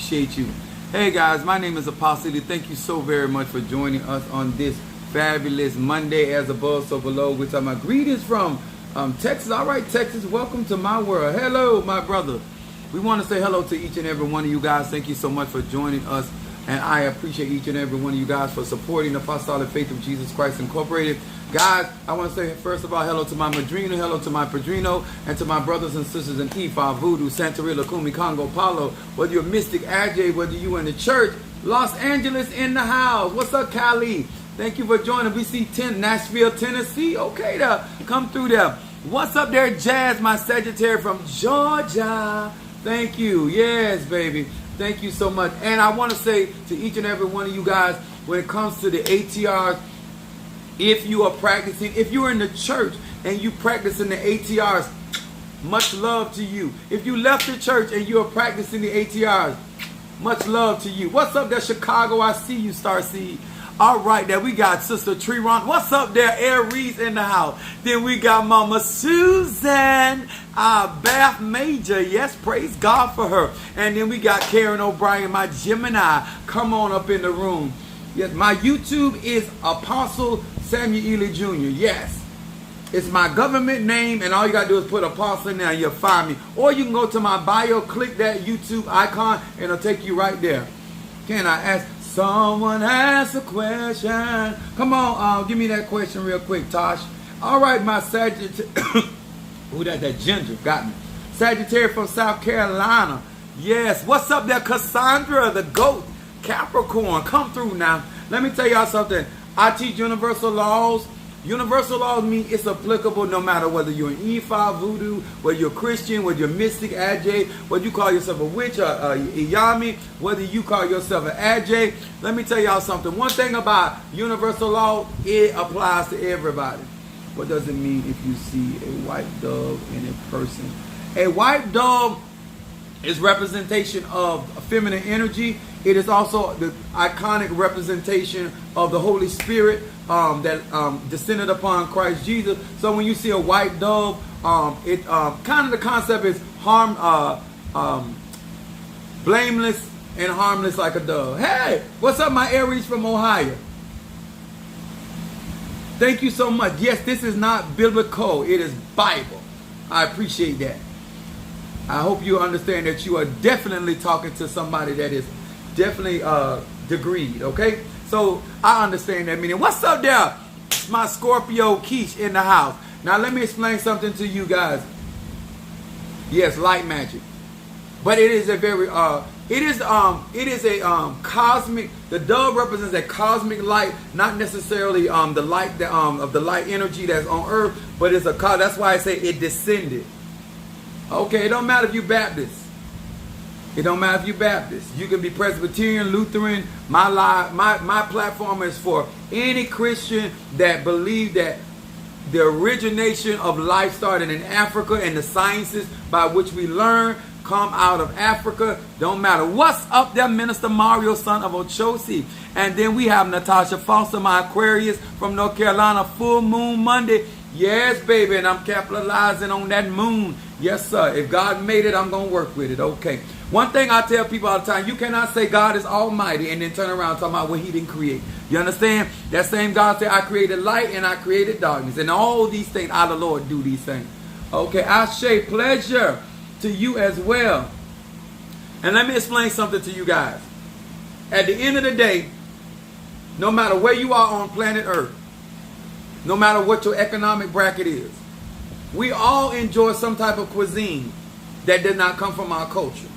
appreciate you. Hey guys, my name is Apostle Lee. Thank you so very much for joining us on this fabulous Monday, as above, so below. We're talking about greetings from Texas. All right, Texas, welcome to my world. Hello, my brother. We want to say hello to each and every one of you guys. Thank you so much for joining us. And I appreciate each and every one of you guys for supporting the Apostolic Faith of Jesus Christ Incorporated. Guys, I want to say, first of all, hello to my Madrina, hello to my Padrino, and to my brothers and sisters in Ifa, Voodoo, Santeria, Kumi, Congo, Palo. Whether you're Mystic, Ajay, whether you're in the church, Los Angeles in the house. What's up, Cali? Thank you for joining. We see Nashville, Tennessee. Okay, there. Come through there. What's up there, Jazz, my Sagittarius from Georgia? Thank you. Yes, baby. Thank you so much. And I want to say to each and every one of you guys, when it comes to the ATRs, if you are practicing, if you're in the church and you practicing the ATRs, much love to you. If you left the church and you are practicing the ATRs, much love to you. What's up there, Chicago? I see you, Starseed. All right, there we got Sister Treron. What's up there, Aries in the house? Then we got Mama Susan, Bath Major. Yes, praise God for her. And then we got Karen O'Brien, my Gemini. Come on up in the room. Yes, my YouTube is Apostle Samuel Ely Jr. Yes, it's my government name, and all you got to do is put Apostle in there and you'll find me. Or you can go to my bio, click that YouTube icon, and it'll take you right there. Can I ask? Someone ask a question. Come on, give me that question real quick, Tosh. All right, my Sagittarius. Ooh, that ginger got me. Sagittarius from South Carolina. Yes. What's up there, Cassandra, the goat, Capricorn? Come through now. Let me tell y'all something. I teach universal laws. Universal laws mean it's applicable no matter whether you're an Ifa, Voodoo, whether you're Christian, whether you're Mystic, Ajay, whether you call yourself a witch or Iyami, whether you call yourself an Ajay. Let me tell y'all something. One thing about universal law, it applies to everybody. What does it mean if you see a white dove in a person? A white dove is representation of feminine energy. It is also the iconic representation of the Holy Spirit that descended upon Christ Jesus. So when you see a white dove, it kind of the concept is blameless and harmless like a dove. Hey, what's up, my Aries from Ohio? Thank you so much. Yes, this is not biblical. It is Bible. I appreciate that. I hope you understand that you are definitely talking to somebody that is definitely degreed, okay? So I understand that meaning. What's up there? It's my Scorpio Keish in the house. Now let me explain something to you guys. Yes, light magic. But it is a very it is a cosmic. The dove represents a cosmic light, not necessarily the light that of the light energy that's on earth, but it's a that's why I say it descended. Okay, it don't matter if you Baptist. It don't matter if you're Baptist. You can be Presbyterian, Lutheran. My platform is for any Christian that believe that the origination of life started in Africa and the sciences by which we learn come out of Africa. Don't matter. What's up there, Minister Mario, son of Ochosi? And then we have Natasha Foster, my Aquarius from North Carolina, full moon Monday. Yes, baby, and I'm capitalizing on that moon. Yes, sir. If God made it, I'm going to work with it. Okay. One thing I tell people all the time, you cannot say God is almighty and then turn around talking about what he didn't create. You understand? That same God said, I created light and I created darkness. And all these things, I, the Lord, do these things. Okay, Ashe, pleasure to you as well. And let me explain something to you guys. At the end of the day, no matter where you are on planet Earth, no matter what your economic bracket is, we all enjoy some type of cuisine that did not come from our culture.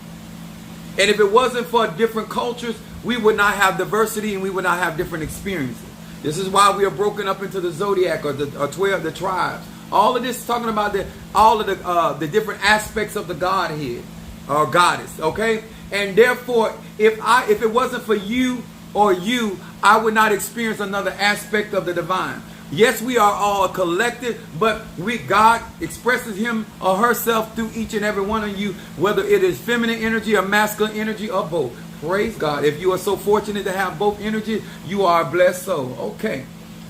And if it wasn't for different cultures, we would not have diversity and we would not have different experiences. This is why we are broken up into the zodiac or 12 the tribes. All of this is talking about all of the different aspects of the Godhead or goddess. Okay, and therefore, if it wasn't for you or you, I would not experience another aspect of the divine. Yes, we are all a collective, but God expresses him or herself through each and every one of you, whether it is feminine energy or masculine energy or both. Praise God. If you are so fortunate to have both energies, you are a blessed soul. Okay.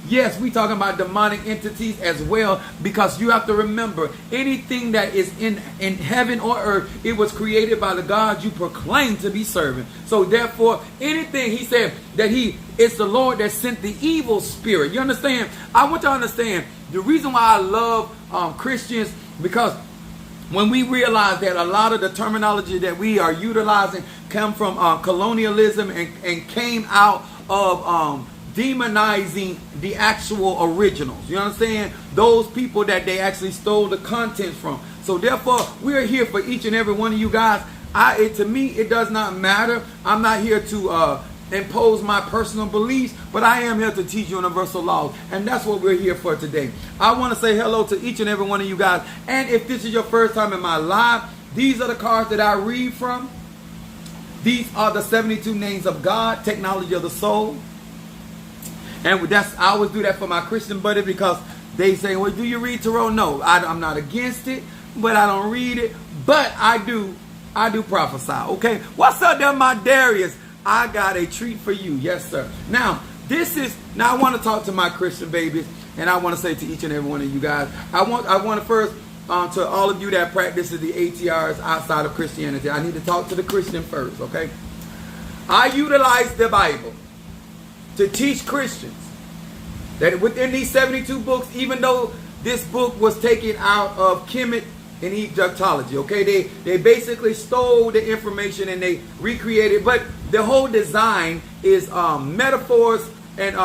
Yes, we talking about demonic entities as well, because you have to remember, anything that is in heaven or earth, it was created by the God you proclaim to be serving. So therefore, anything, he said that it's the Lord that sent the evil spirit. You understand? I want you to understand the reason why I love Christians, because when we realize that a lot of the terminology that we are utilizing come from colonialism and came out of demonizing the actual originals. You understand? Those people that they actually stole the content from. So therefore, we're here for each and every one of you guys. To me, it does not matter. I'm not here to impose my personal beliefs, but I am here to teach universal laws, and that's what we're here for today. I want to say hello to each and every one of you guys, and if this is your first time in my live, these are the cards that I read from. These are the 72 names of God, technology of the soul. And I always do that for my Christian buddy, because they say, well, do you read tarot? No, I'm not against it, but I don't read it. But I do prophesy, okay? What's up there, my Darius? I got a treat for you. Yes, sir. Now I want to talk to my Christian babies, and I want to say to each and every one of you guys, I want to first, to all of you that practices the ATRs outside of Christianity, I need to talk to the Christian first, okay? I utilize the Bible to teach Christians that within these 72 books, even though this book was taken out of Kemet and Egyptology, okay, they basically stole the information and they recreated, but the whole design is metaphors, and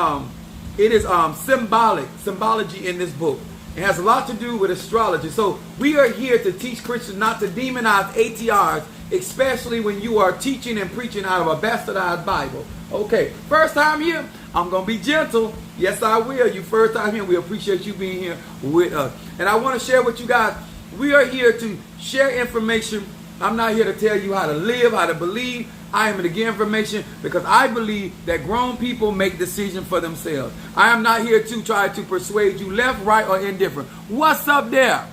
it is symbology in this book. It has a lot to do with astrology. So we are here to teach Christians not to demonize ATRs, especially when you are teaching and preaching out of a bastardized Bible. Okay, first time here, I'm going to be gentle. Yes, I will. You first time here, we appreciate you being here with us. And I want to share with you guys, we are here to share information. I'm not here to tell you how to live, how to believe. I am to give information because I believe that grown people make decisions for themselves. I am not here to try to persuade you left, right, or indifferent. What's up there?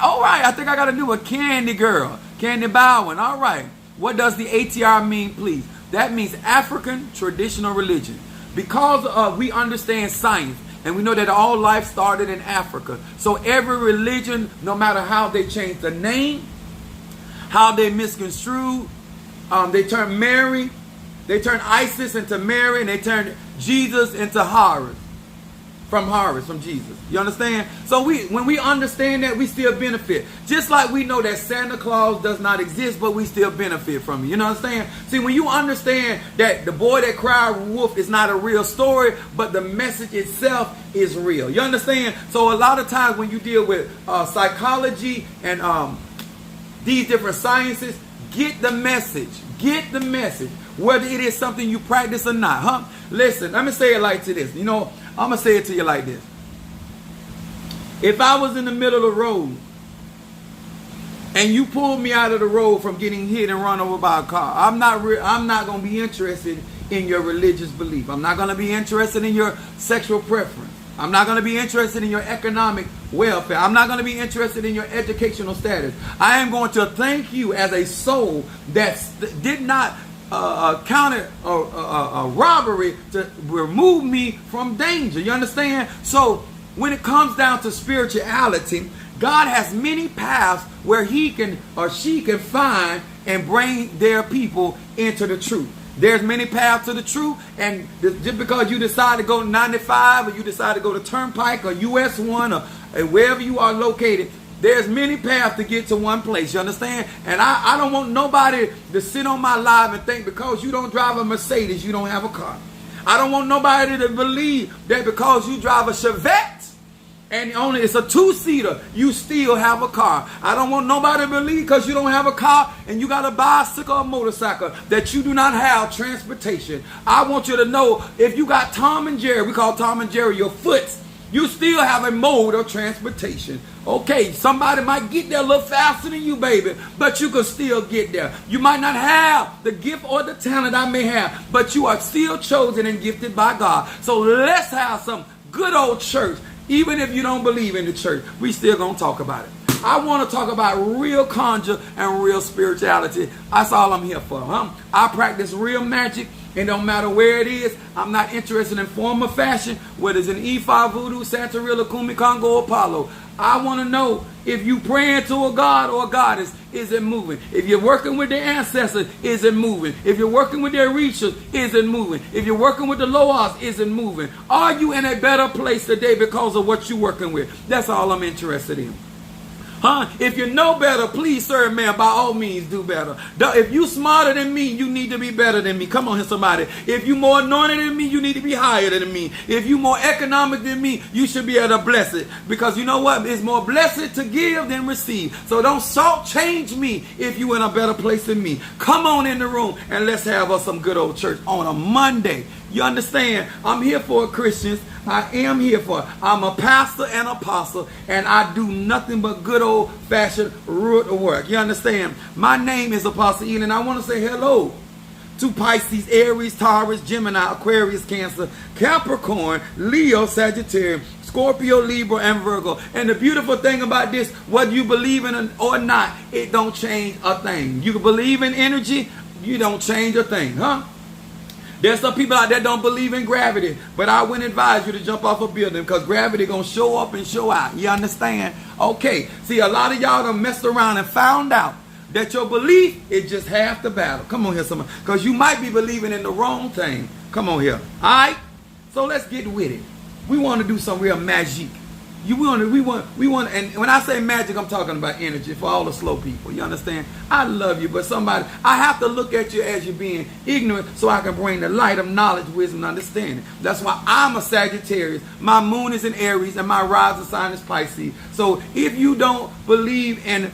All right, I think I got to do a Candy Girl. Candy Bowen. All right. What does the ATR mean, please? That means African traditional religion. Because we understand science, and we know that all life started in Africa. So every religion, no matter how they change the name, how they misconstrue, they turn Mary, they turn Isis into Mary, and they turn Jesus into Horus. From Jesus. You understand? So when we understand that, we still benefit. Just like we know that Santa Claus does not exist, but we still benefit from it. You know what I'm saying? See, when you understand that the boy that cried wolf is not a real story, but the message itself is real. You understand? So a lot of times when you deal with psychology and these different sciences, get the message. Get the message. Whether it is something you practice or not. Huh? Listen, let me say it like to this. You know, I'm going to say it to you like this. If I was in the middle of the road and you pulled me out of the road from getting hit and run over by a car, I'm not going to be interested in your religious belief. I'm not going to be interested in your sexual preference. I'm not going to be interested in your economic welfare. I'm not going to be interested in your educational status. I am going to thank you as a soul that did not counted a robbery to remove me from danger. You understand? So when it comes down to spirituality, God has many paths where he can or she can find and bring their people into the truth. There's many paths to the truth, and just because you decide to go 95 or you decide to go to Turnpike or US 1 or wherever you are located, there's many paths to get to one place, you understand? And I don't want nobody to sit on my live and think because you don't drive a Mercedes, you don't have a car. I don't want nobody to believe that because you drive a Chevette and it's a two-seater, you still have a car. I don't want nobody to believe because you don't have a car and you got a bicycle or motorcycle that you do not have transportation. I want you to know if you got Tom and Jerry, we call Tom and Jerry your foots, you still have a mode of transportation. Okay, somebody might get there a little faster than you, baby, but you can still get there. You might not have the gift or the talent I may have, but you are still chosen and gifted by God. So let's have some good old church. Even if you don't believe in the church, we still gonna talk about it. I want to talk about real conjure and real spirituality. That's all I'm here for. I practice real magic. It don't matter where it is. I'm not interested in form or fashion, whether it's an E5 voodoo, Santeria, Kumi, Congo, or Apollo. I want to know if you praying to a god or a goddess, is it moving? If you're working with their ancestors, is it moving? If you're working with their reachers, is it moving? If you're working with the Loas, is it moving? Are you in a better place today because of what you're working with? That's all I'm interested in. If you know better, please, sir, man, by all means, do better. If you smarter than me, you need to be better than me. Come on here, somebody. If you more anointed than me, you need to be higher than me. If you more economic than me, you should be able to bless it. Because you know what? It's more blessed to give than receive. So don't shortchange me if you in a better place than me. Come on in the room and let's have us some good old church on a Monday. You understand? I'm here for Christians. I am here for it. I'm a pastor and apostle, and I do nothing but good old-fashioned root work. You understand? My name is Apostle Eden, and I want to say hello to Pisces, Aries, Taurus, Gemini, Aquarius, Cancer, Capricorn, Leo, Sagittarius, Scorpio, Libra, and Virgo. And the beautiful thing about this, whether you believe in it or not, it don't change a thing. You can believe in energy, you don't change a thing, There's some people out there don't believe in gravity, but I wouldn't advise you to jump off a building because gravity going to show up and show out. You understand? Okay. See, a lot of y'all done messed around and found out that your belief is just half the battle. Come on here, someone. Because you might be believing in the wrong thing. Come on here. All right? So let's get with it. We want to do some real magic. We want, and when I say magic, I'm talking about energy for all the slow people. You understand? I love you, but I have to look at you as you're being ignorant so I can bring the light of knowledge, wisdom, and understanding. That's why I'm a Sagittarius. My moon is in Aries, and my rising sign is Pisces. So if you don't believe in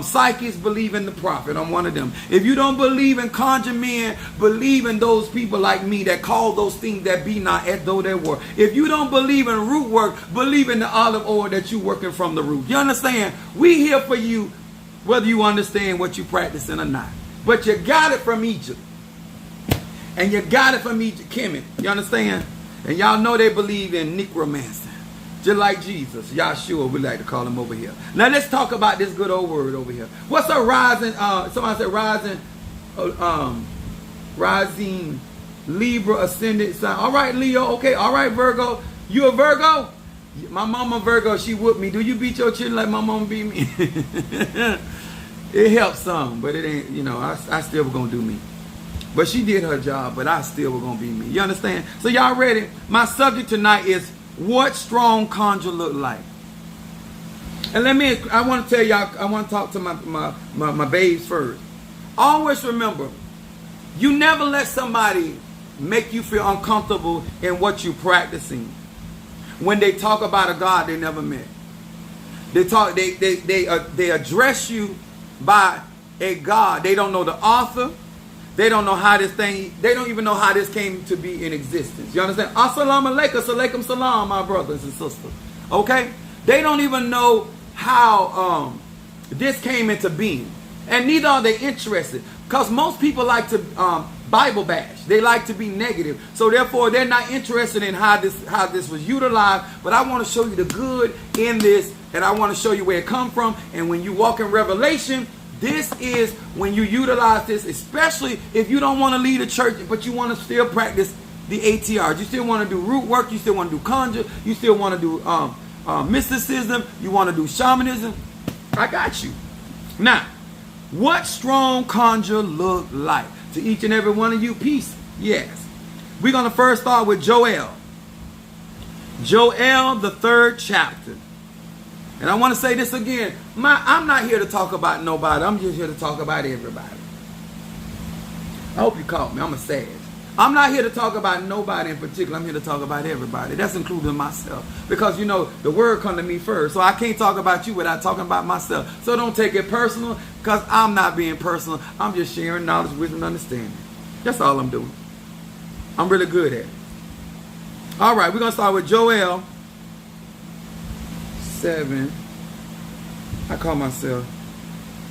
psychics, believe in the prophet. I'm one of them. If you don't believe in conjure men, believe in those people like me that call those things that be not as though they were. If you don't believe in root work, believe in the olive oil that you working from the root. You understand? We here for you, whether you understand what you practicing or not. But you got it from Egypt. And you got it from Egypt, Kemet. You understand? And y'all know they believe in necromancy. Just like Jesus. Yahshua, we like to call him over here. Now let's talk about this good old word over here. What's a rising, somebody said rising Libra ascendant sign. All right, Leo. Okay. All right, Virgo. You a Virgo? My mama Virgo, she whooped me. Do you beat your children like my mama beat me? It helps some, but it ain't, I still was going to do me. But she did her job, but I still was going to be me. You understand? So y'all ready? My subject tonight is what strong conjure look like. And I want to tell y'all, I want to talk to my babes first. Always remember, you never let somebody make you feel uncomfortable in what you're practicing. When they talk about a God they never met, they address you by a God. They don't know the author. They don't know how they don't even know how this came to be in existence. You understand? Assalamu alaikum, alaikum salam, my brothers and sisters. Okay? They don't even know how this came into being. And neither are they interested. Because most people like to Bible bash. They like to be negative. So therefore, they're not interested in how this was utilized. But I want to show you the good in this. And I want to show you where it come from. And when you walk in Revelation, this is when you utilize this, especially if you don't want to lead a church, but you want to still practice the ATRs. You still want to do root work. You still want to do conjure. You still want to do mysticism. You want to do shamanism. I got you. Now, what strong conjure look like? To each and every one of you, peace. Yes. We're going to first start with Joel. Joel, the 3rd chapter. And I want to say this again. I'm not here to talk about nobody. I'm just here to talk about everybody. I hope you caught me. I'm a sage. I'm not here to talk about nobody in particular. I'm here to talk about everybody. That's including myself. Because, the word come to me first. So I can't talk about you without talking about myself. So don't take it personal because I'm not being personal. I'm just sharing knowledge, wisdom, and understanding. That's all I'm doing. I'm really good at it. All right, we're going to start with Joel 7. I call myself.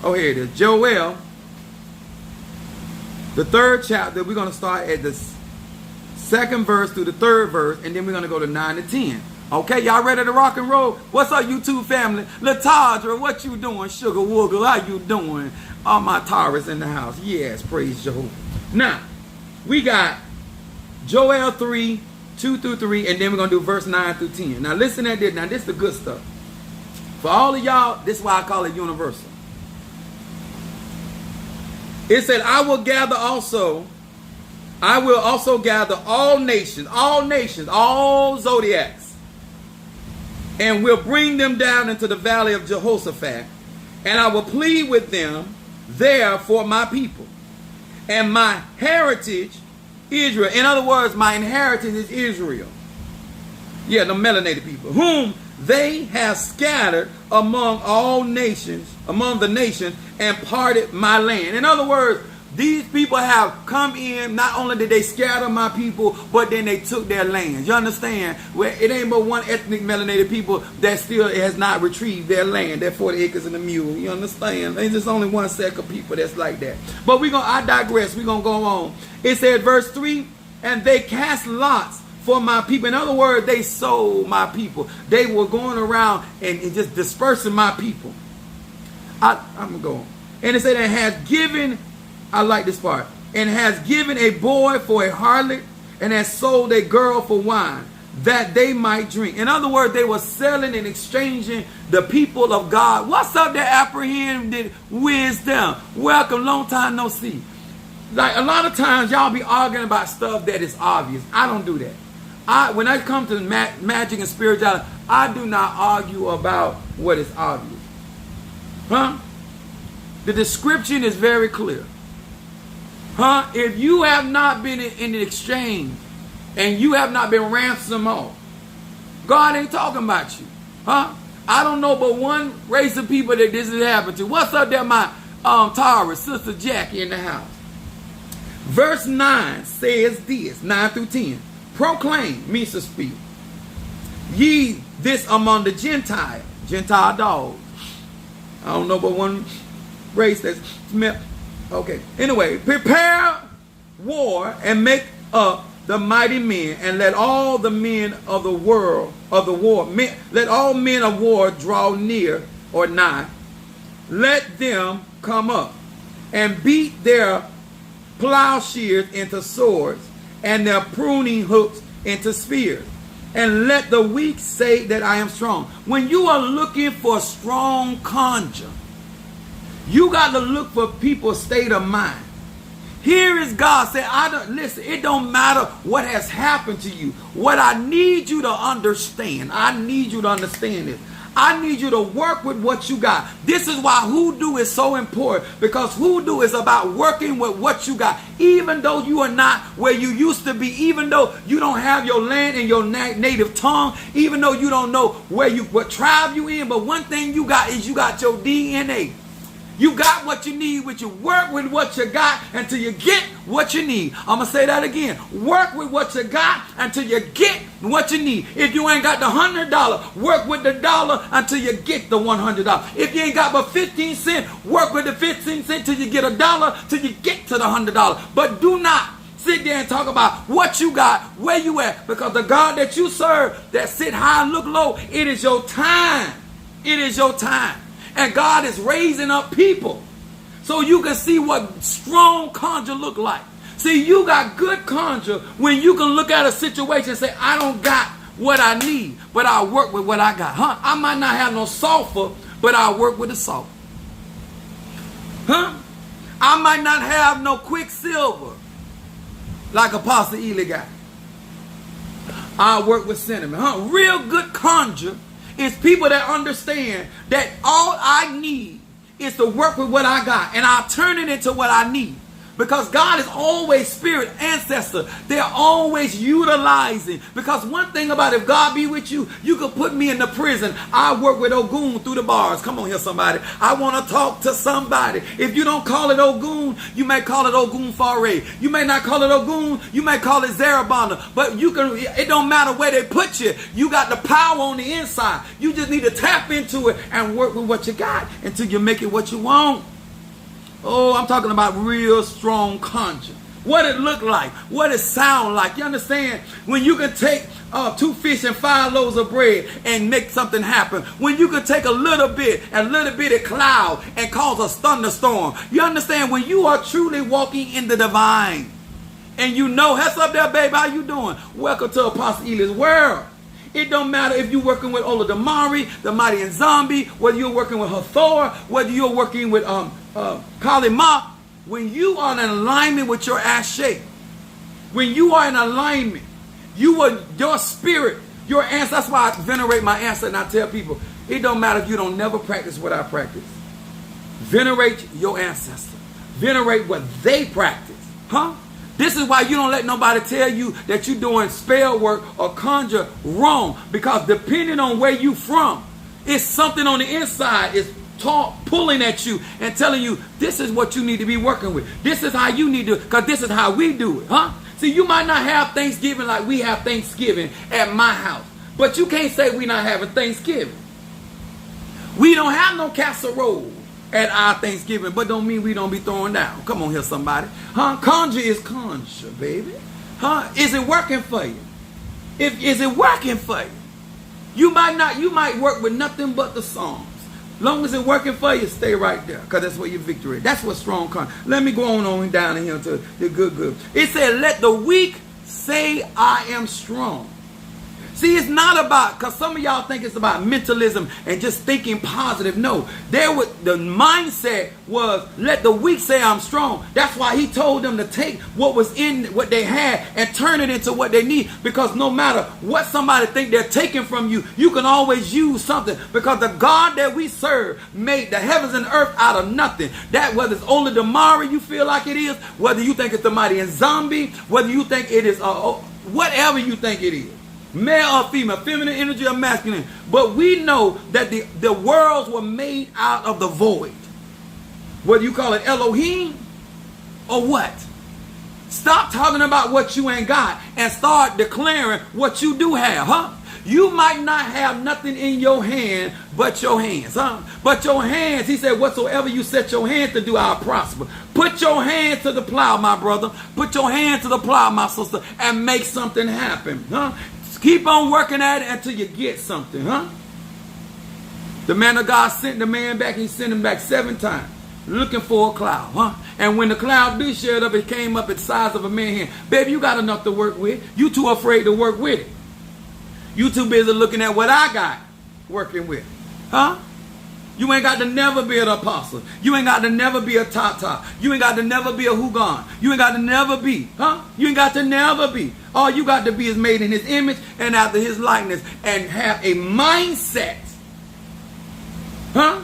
Oh, here it is. Joel, the 3rd chapter. We're going to start at the 2nd verse through the 3rd verse, and then we're going to go to 9 to 10. Okay, y'all ready to rock and roll? What's up, YouTube family? Latadra, what you doing? Sugar Woogle, how you doing? All my Taurus in the house. Yes, praise Jehovah. Now, we got Joel 3, 2 through 3, and then we're going to do verse 9 through 10. Now, listen at this. Now, this is the good stuff. For all of y'all, this is why I call it universal. It said, I will also gather all nations, all zodiacs, and will bring them down into the valley of Jehoshaphat, and I will plead with them there for my people, and my heritage, Israel. In other words, my inheritance is Israel. Yeah, the melanated people, whom they have scattered among all nations, among the nations, and parted my land. In other words, these people have come in, not only did they scatter my people, but then they took their lands. You understand? Where it ain't but one ethnic melanated people that still has not retrieved their land, their 40 acres and a mule. You understand? There's just only one set of people that's like that. But I digress. We're going to go on. It said, verse 3, and they cast lots for my people. In other words, they sold my people. They were going around and just dispersing my people. I'm going to go on. And it said, and has given, I like this part, and has given a boy for a harlot, and has sold a girl for wine, that they might drink. In other words, they were selling and exchanging the people of God. What's up there, apprehended wisdom? Welcome, long time no see. Like a lot of times, y'all be arguing about stuff that is obvious. I don't do that. When I come to magic and spirituality, I do not argue about what is obvious. Huh? The description is very clear. Huh? If you have not been in an exchange and you have not been ransomed off, God ain't talking about you. Huh? I don't know but one race of people that this has happened to. What's up there, my Taurus, Sister Jackie in the house? Verse 9 says this, 9 through 10. Proclaim, means to speak, ye this among the Gentile dogs. I don't know but one race that's smell. Okay. Anyway, prepare war and make up the mighty men, and let all the men of the war, let all men of war draw near or nigh. Let them come up and beat their plowshares into swords, and their pruning hooks into spears. And let the weak say that I am strong. When you are looking for a strong conjure, you got to look for people's state of mind. Here is God saying, listen, it don't matter what has happened to you. What I need you to understand, I need you to understand this. I need you to work with what you got. This is why hoodoo is so important, because hoodoo is about working with what you got. Even though you are not where you used to be, even though you don't have your land and your native tongue, even though you don't know what tribe you in, but one thing you got is you got your DNA. You got what you need, which you work with what you got until you get what you need. I'm going to say that again. Work with what you got until you get what you need. If you ain't got the $100, work with the dollar until you get the $100. If you ain't got but 15 cents, work with the 15 cents till you get $1, till you get to the $100. But do not sit there and talk about what you got, where you at, because the God that you serve, that sit high and look low, it is your time. It is your time. And God is raising up people so you can see what strong conjure look like. See, you got good conjure when you can look at a situation and say, I don't got what I need, but I'll work with what I got. Huh? I might not have no sulfur, but I'll work with the salt. Huh? I might not have no quicksilver like Apostle Ely got. I'll work with cinnamon. Huh? Real good conjure is people that understand that all I need is to work with what I got, and I'll turn it into what I need. Because God is always spirit ancestor. They're always utilizing. Because one thing about if God be with you, you can put me in the prison. I work with Ogun through the bars. Come on here, somebody. I want to talk to somebody. If you don't call it Ogun, you may call it Ogun Faray. You may not call it Ogun. You may call it Zarabanda. But you can. It don't matter where they put you. You got the power on the inside. You just need to tap into it and work with what you got until you make it what you want. Oh, I'm talking about real strong conjure. What it look like, what it sound like. You understand? When you can take 2 fish and 5 loaves of bread and make something happen. When you could take a little bitty cloud and cause a thunderstorm. You understand? When you are truly walking in the divine, and you know, what's up there, baby? How you doing? Welcome to Apostle Eli's world. It don't matter if you're working with Ola Damari, the Mighty and Zombie, whether you're working with Hathor, whether you're working with Kali Ma. When you are in alignment with your ass shape, when you are in alignment, your spirit, your ancestor. That's why I venerate my ancestor, and I tell people, it don't matter if you don't never practice what I practice. Venerate your ancestor. Venerate what they practice. Huh? This is why you don't let nobody tell you that you're doing spell work or conjure wrong. Because depending on where you from, it's something on the inside is pulling at you and telling you, this is what you need to be working with. This is how you need to, because this is how we do it. Huh? See, you might not have Thanksgiving like we have Thanksgiving at my house. But you can't say we're not having Thanksgiving. We don't have no casserole at our Thanksgiving, but don't mean we don't be throwing down. Come on here, somebody. Huh? Conjure is conjure, baby. Huh? Is it working for you? Is it working for you? You might work with nothing but the Psalms. Long as it's working for you, stay right there, because that's where your victory is. That's what strong conjure. Let me go on down here to the good. It said, let the weak say I am strong. See, it's not about, because some of y'all think it's about mentalism and just thinking positive. No, the mindset was, let the weak say I'm strong. That's why he told them to take what was in what they had and turn it into what they need. Because no matter what somebody think they're taking from you, you can always use something. Because the God that we serve made the heavens and earth out of nothing. That whether it's Ola Damari you feel like it is, whether you think it's the Mighty and Zombie, whether you think it is whatever you think it is. Male or female, feminine energy or masculine. But we know that the worlds were made out of the void. Whether you call it Elohim or what. Stop talking about what you ain't got and start declaring what you do have, huh? You might not have nothing in your hand but your hands, huh? But your hands, he said, whatsoever you set your hand to do, I'll prosper. Put your hand to the plow, my brother. Put your hand to the plow, my sister, and make something happen, huh? Keep on working at it until you get something, huh? The man of God sent the man back. He sent him back 7 times looking for a cloud, huh? And when the cloud did showed up, it came up at the size of a man's hand. Baby, you got enough to work with. You too afraid to work with it. You too busy looking at what I got working with, huh? You ain't got to never be an apostle. You ain't got to never be a tata. You ain't got to never be a hugan. You ain't got to never be, huh? You ain't got to never be. All you got to be is made in his image and after his likeness and have a mindset, huh?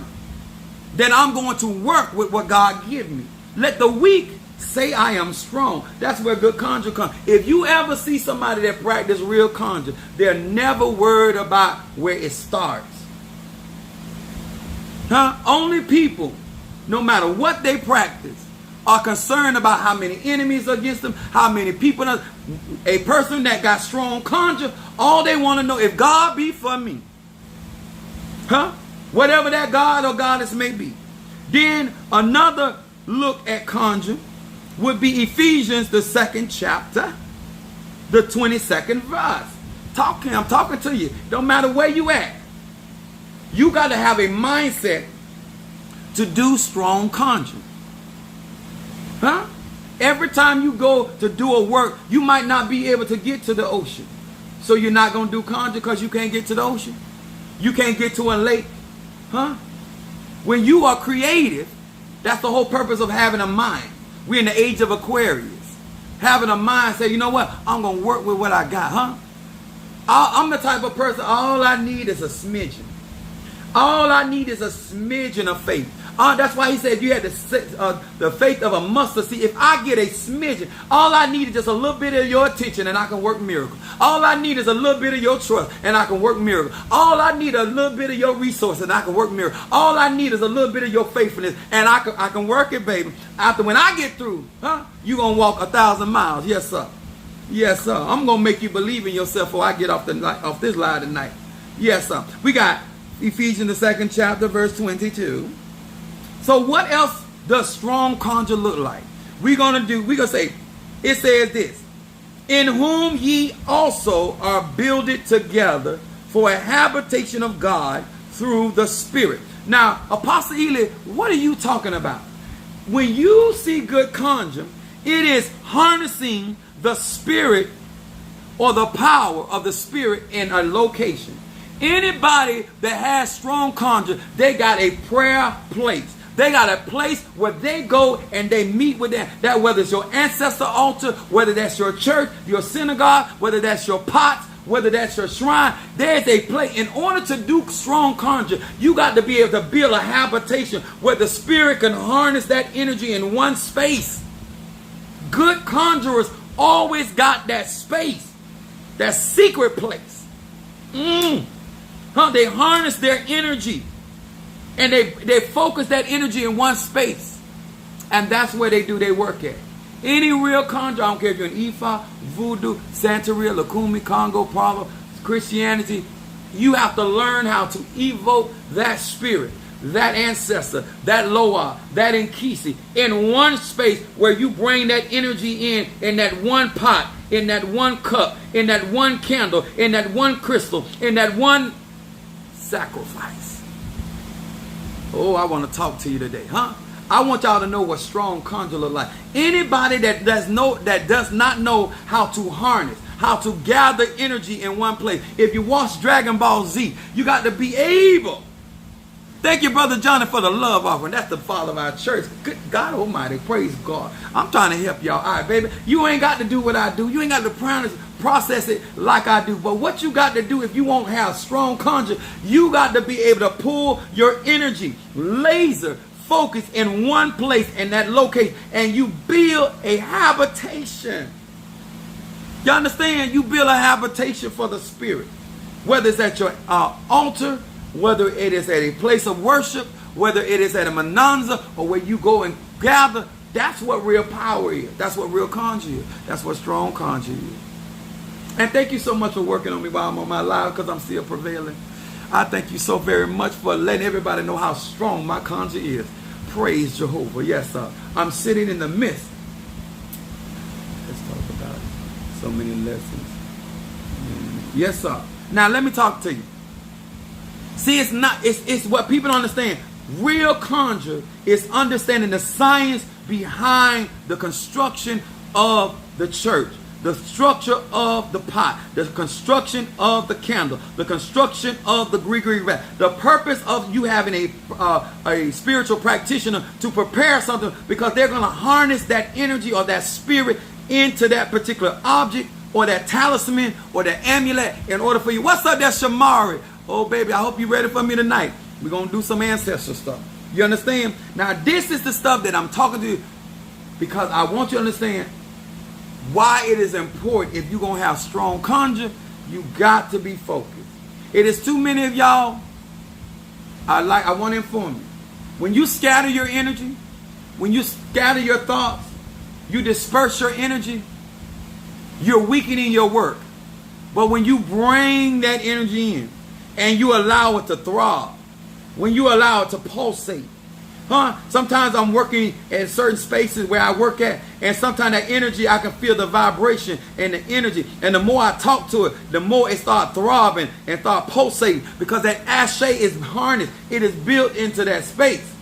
That I'm going to work with what God give me. Let the weak say I am strong. That's where good conjure comes. If you ever see somebody that practice real conjure, they're never worried about where it starts. Huh? Only people, no matter what they practice, are concerned about how many enemies are against them, how many people. A person that got strong conjure, all they want to know, if God be for me, huh? Whatever that God or goddess may be. Then another look at conjure would be Ephesians, the 2nd chapter, the 22nd verse. I'm talking to you. Don't matter where you at. You got to have a mindset to do strong conjure. Huh? Every time you go to do a work, you might not be able to get to the ocean. So you're not going to do conjure because you can't get to the ocean. You can't get to a lake. Huh? When you are creative, that's the whole purpose of having a mind. We're in the age of Aquarius. Having a mind, say, you know what? I'm going to work with what I got, huh? I'm the type of person, all I need is a smidgen. All I need is a smidgen of faith. That's why he said you had the faith of a mustard seed. If I get a smidgen, all I need is just a little bit of your attention and I can work miracles. All I need is a little bit of your trust and I can work miracles. All I need is a little bit of your resources and I can work miracles. All I need is a little bit of your faithfulness and I can work it, baby. After when I get through, you going to walk 1,000 miles. Yes, sir. Yes, sir. I'm going to make you believe in yourself before I get off this line tonight. Yes, sir. We got Ephesians, the 2nd chapter, verse 22. So what else does strong conjure look like? We're going to say, it says this. in whom ye also are builded together for a habitation of God through the Spirit. Now, Apostle Ely, what are you talking about? When you see good conjure, it is harnessing the Spirit or the power of the Spirit in a location. Anybody that has strong conjure, they got a prayer place. They got a place where they go and they meet with that, whether it's your ancestor altar, whether that's your church, your synagogue, whether that's your pots, whether that's your shrine. There's a place. In order to do strong conjure, you got to be able to build a habitation where the Spirit can harness that energy in one space. Good conjurers always got that space, that secret place. They harness their energy. And they focus that energy in one space. And that's where they do their work at. Any real conjure, I don't care if you're in Ifa, Voodoo, Santeria, Lakumi, Congo, Provo, Christianity, you have to learn how to evoke that spirit, that ancestor, that Loa, that Nkisi, in one space where you bring that energy in that one pot, in that one cup, in that one candle, in that one crystal, in that one sacrifice. Oh, I want to talk to you today, huh? I want y'all to know what strong conjure look like. Anybody that does not know how to harness, how to gather energy in one place. If you watch Dragon Ball Z, you got to be able. Thank you, Brother Johnny, for the love offering. That's the father of our church. Good God Almighty, praise God. I'm trying to help y'all. All right, baby. You ain't got to do what I do. You ain't got to process it like I do. But what you got to do if you won't have strong conjure, you got to be able to pull your energy, laser focus in one place in that location, and you build a habitation. You understand? You build a habitation for the Spirit. Whether it's at your altar, whether it is at a place of worship, whether it is at a mananza, or where you go and gather, that's what real power is. That's what real conjure is. That's what strong conjure is. And thank you so much for working on me while I'm on my live, because I'm still prevailing. I thank you so very much for letting everybody know how strong my conjure is. Praise Jehovah. Yes, sir. I'm sitting in the midst. Let's talk about it. So many lessons. Yes, sir. Now let me talk to you. See, it's what people don't understand. Real conjure is understanding the science behind the construction of the church, the structure of the pot, the construction of the candle, the construction of the gree vat. The purpose of you having a spiritual practitioner to prepare something, because they're going to harness that energy or that spirit into that particular object or that talisman or that amulet in order for you. What's up, that Shamari? Oh, baby, I hope you're ready for me tonight. We're going to do some ancestral stuff. You understand? Now, this is the stuff that I'm talking to you, because I want you to understand why it is important. If you're going to have strong conjure, you got to be focused. It is too many of y'all. I want to inform you. When you scatter your energy, when you scatter your thoughts, you disperse your energy, you're weakening your work. But when you bring that energy in, and you allow it to throb, when you allow it to pulsate. Sometimes I'm working in certain spaces where I work at, and sometimes that energy, I can feel the vibration and the energy. And the more I talk to it, the more it starts throbbing and start pulsating, because that ashe is harnessed. It is built into that space.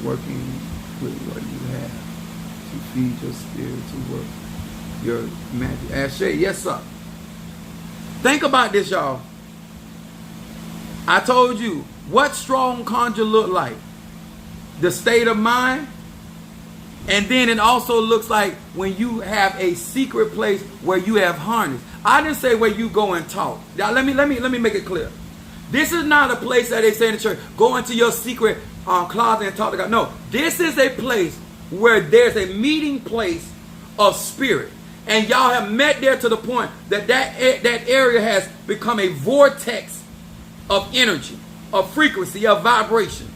Working with what you have to feed your spirit, to work your magic. Ashe, yes, sir. Think about this, y'all. I told you what strong conjure look like. The state of mind. And then it also looks like when you have a secret place where you have harnessed. I didn't say where you go and talk. Now let me make it clear. This is not a place that they say in the church, go into your secret closet and talk to God. No, this is a place where there's a meeting place of spirit. And y'all have met there to the point that area has become a vortex of energy, of frequency, of vibration.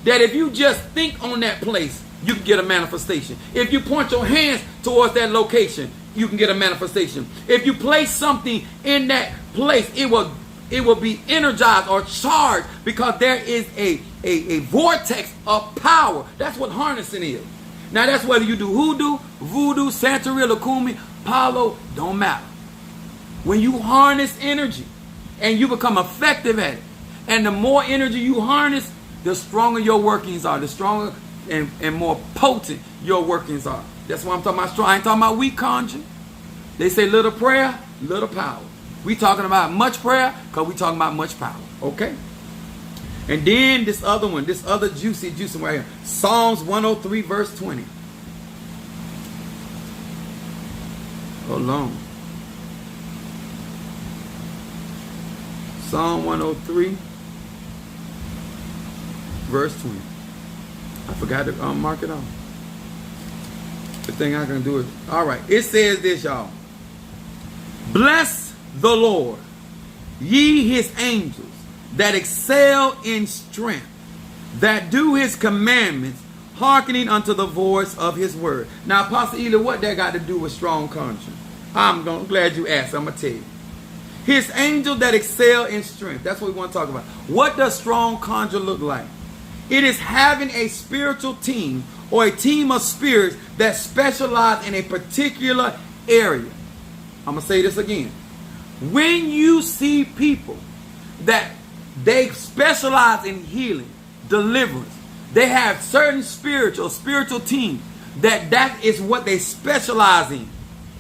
That if you just think on that place, you can get a manifestation. If you point your hands towards that location, you can get a manifestation. If you place something in that place, it will be energized or charged, because there is a vortex of power. That's what harnessing is. Now that's whether you do hoodoo, voodoo, Santeria, Lakumi, Apollo, don't matter. When you harness energy and you become effective at it, and the more energy you harness, the stronger your workings are, the stronger and more potent your workings are. That's why I'm talking about strong. I ain't talking about weak conjure. They say little prayer, little power. We talking about much prayer because we talking about much power. Okay? And then this other one, this other juicy one right here. Psalms 103 verse 20. Hold on. Psalm 103 verse 20. I forgot to mark it off. The thing I can do is, all right. It says this, y'all. Bless the Lord, ye his angels, that excel in strength, that do his commandments, hearkening unto the voice of his word. Now, Apostle Ely, what that got to do with strong conscience? I'm glad you asked. I'm going to tell you. His angels that excel in strength. That's what we want to talk about. What does strong conjure look like? It is having a spiritual team or a team of spirits that specialize in a particular area. I'm going to say this again. When you see people that they specialize in healing, deliverance, they have certain spiritual teams that is what they specialize in.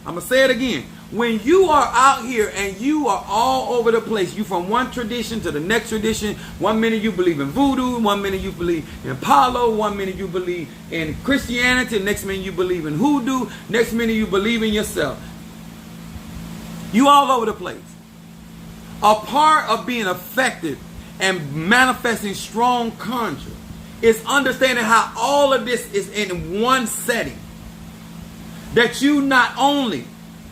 I'm going to say it again. When you are out here and you are all over the place, you from one tradition to the next tradition. 1 minute you believe in voodoo, 1 minute you believe in Apollo, 1 minute you believe in Christianity, next minute you believe in hoodoo, next minute you believe in yourself. You all over the place. A part of being effective and manifesting strong conjure is understanding how all of this is in one setting. That you not only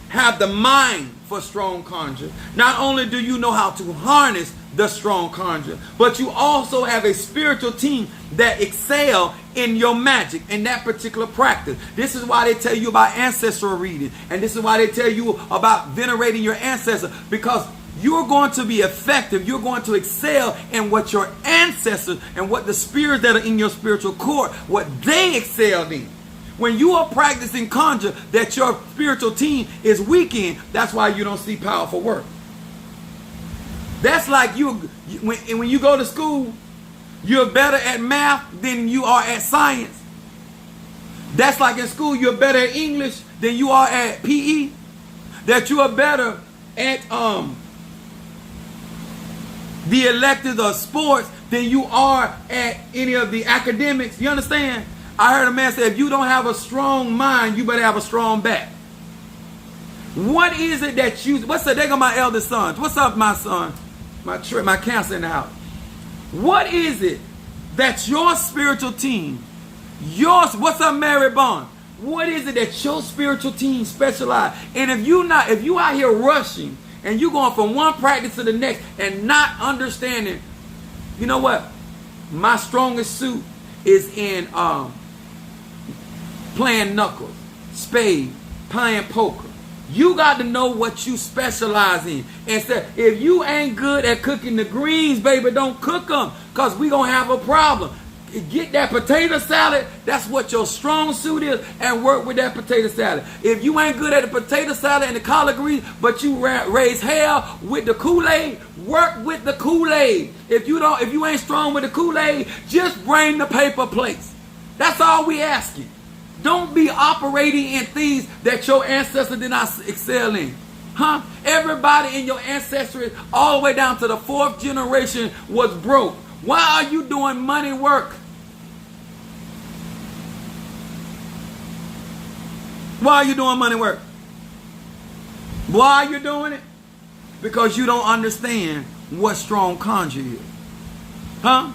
have the mind for strong conjure, not only do you know how to harness the strong conjure, but you also have a spiritual team that excel in your magic, in that particular practice. This is why they tell you about ancestral reading, and this is why they tell you about venerating your ancestors, because you're going to be effective. You're going to excel in what your ancestors and what the spirits that are in your spiritual core, what they excelled in. When you are practicing conjure that your spiritual team is weak in, that's why you don't see powerful work. That's like when you go to school, you're better at math than you are at science. That's like in school, you're better at English than you are at PE. That you are better at the electives or sports than you are at any of the academics. You understand? I heard a man say, if you don't have a strong mind, you better have a strong back. What is it that you, what's up? There go my eldest son. What's up, my son? My cancer in the house. What is it that your spiritual team, what's up, Mary Bond? What is it that your spiritual team specialize? And if you out here rushing and you going from one practice to the next and not understanding, you know what? My strongest suit is in playing knuckles, spade, playing poker. You got to know what you specialize in. And say, if you ain't good at cooking the greens, baby, don't cook them, because we going to have a problem. Get that potato salad, that's what your strong suit is, and work with that potato salad. If you ain't good at the potato salad and the collard greens, but you raise hell with the Kool-Aid, work with the Kool-Aid. If you ain't strong with the Kool-Aid, just bring the paper plates. That's all we asking. Don't be operating in things that your ancestors did not excel in. Huh? Everybody in your ancestry, all the way down to the 4th generation, was broke. Why are you doing money work? Why are you doing money work? Why are you doing it? Because you don't understand what strong conjure is. Huh?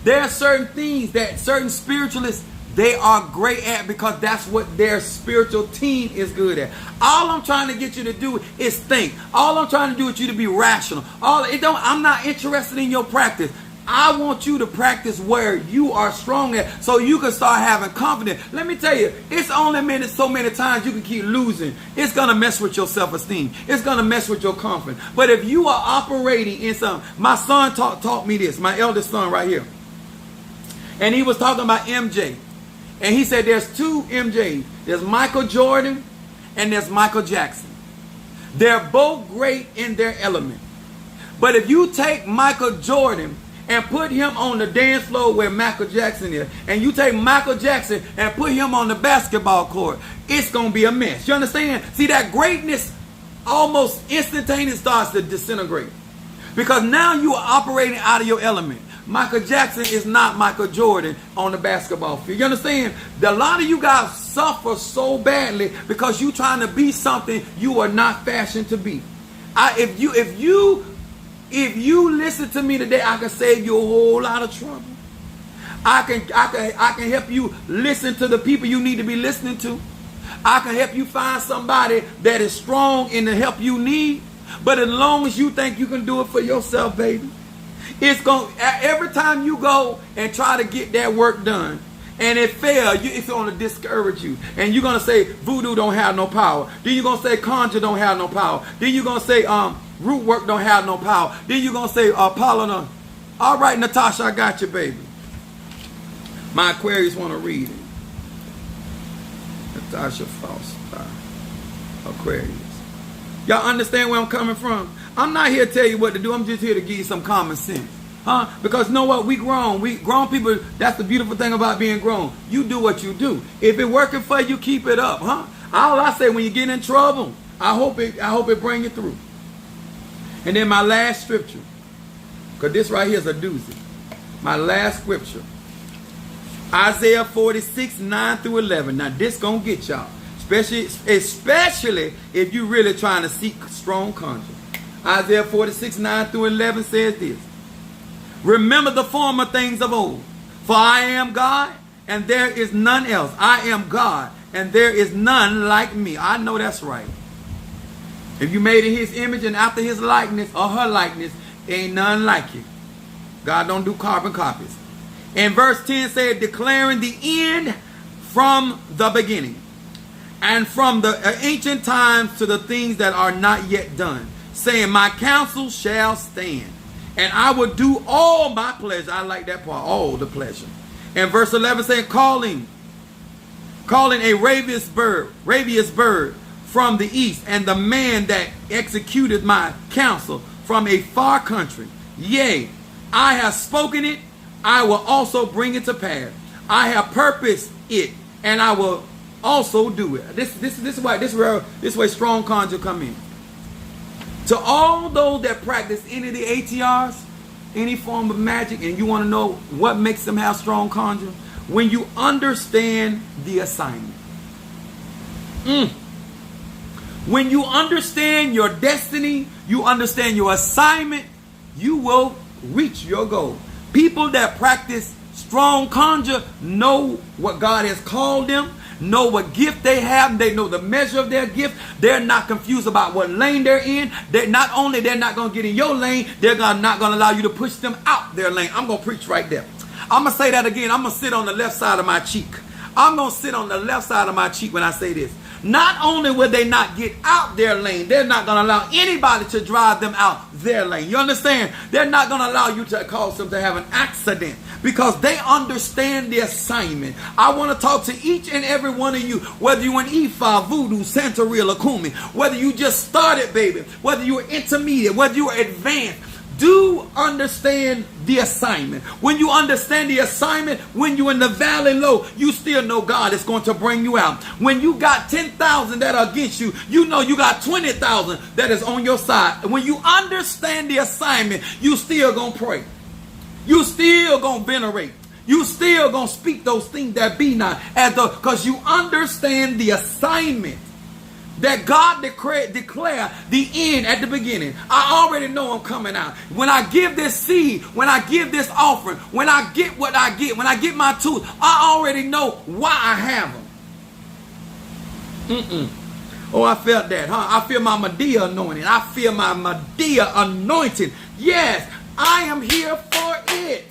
There are certain things that certain spiritualists, they are great at, because that's what their spiritual team is good at. All I'm trying to get you to do is think. All I'm trying to do is you to be rational. I'm not interested in your practice. I want you to practice where you are strong at, so you can start having confidence. Let me tell you, it's only so many times you can keep losing. It's going to mess with your self-esteem. It's going to mess with your confidence. But if you are operating in my son taught me this, my eldest son right here. And he was talking about MJ. And he said there's two MJs. There's Michael Jordan and there's Michael Jackson. They're both great in their element. But if you take Michael Jordan and put him on the dance floor where Michael Jackson is, and you take Michael Jackson and put him on the basketball court, it's going to be a mess. You understand? See, that greatness almost instantaneously starts to disintegrate. Because now you are operating out of your element. Michael Jackson is not Michael Jordan on the basketball field. You understand? A lot of you guys suffer so badly because you're trying to be something you are not fashioned to be. If you listen to me today, I can save you a whole lot of trouble. I can help you listen to the people you need to be listening to. I can help you find somebody that is strong in the help you need. But as long as you think you can do it for yourself, baby, it's going every time you go and try to get that work done and it fails, it's going to discourage you. And you're going to say voodoo don't have no power. Then you're going to say conjure don't have no power. Then you're going to say root work don't have no power. Then you're going to say Apollo. All right, Natasha, I got you, baby. My Aquarius want to read it. Natasha Foster, Aquarius. Y'all understand where I'm coming from? I'm not here to tell you what to do. I'm just here to give you some common sense. Because you know what? We grown. We grown people, that's the beautiful thing about being grown. You do what you do. If it's working for you, keep it up. All I say, when you get in trouble, I hope it bring you through. And then my last scripture, because this right here is a doozy. My last scripture, Isaiah 46, 9 through 11. Now this gonna get y'all. Especially if you're really trying to seek strong conjure. Isaiah 46, 9 through 11 says this. Remember the former things of old. For I am God, and there is none else. I am God, and there is none like me. I know that's right. If you made in his image and after his likeness or her likeness, ain't none like you. God don't do carbon copies. And verse 10 said, declaring the end from the beginning, and from the ancient times to the things that are not yet done, saying, my counsel shall stand, and I will do all my pleasure. I like that part, all the pleasure. And verse 11 saying, calling a ravious bird from the east, and the man that executed my counsel from a far country. Yea, I have spoken it, I will also bring it to pass. I have purposed it, and I will also do it. This way strong conjure come in. To all those that practice any of the ATRs, any form of magic, and you want to know what makes them have strong conjure, when you understand the assignment. When you understand your destiny, you understand your assignment, you will reach your goal. People that practice strong conjure know what God has called them, know what gift they have, they know the measure of their gift. They're not confused about what lane they're in. They're not going to get in your lane, they're not going to allow you to push them out their lane. I'm going to preach right there. I'm going to say that again. I'm going to sit on the left side of my cheek. I'm going to sit on the left side of my cheek when I say this. Not only will they not get out their lane, they're not going to allow anybody to drive them out their lane. You understand? They're not going to allow you to cause them to have an accident because they understand the assignment. I want to talk to each and every one of you, whether you're in Ifa, Voodoo, Santeria, Lakumi, whether you just started, baby, whether you're intermediate, whether you're advanced. Do understand the assignment. When you understand the assignment, when you're in the valley low, you still know God is going to bring you out. When you got 10,000 that are against you, you know you got 20,000 that is on your side. When you understand the assignment, you still going to pray. You still going to venerate. You still going to speak those things that be not, because you understand the assignment. That God declare the end at the beginning. I already know I'm coming out. When I give this seed, when I give this offering, when I get what I get, when I get my tools, I already know why I have them. Oh, I felt that, huh? I feel my Medea anointing. I feel my Medea anointing. Yes, I am here for it.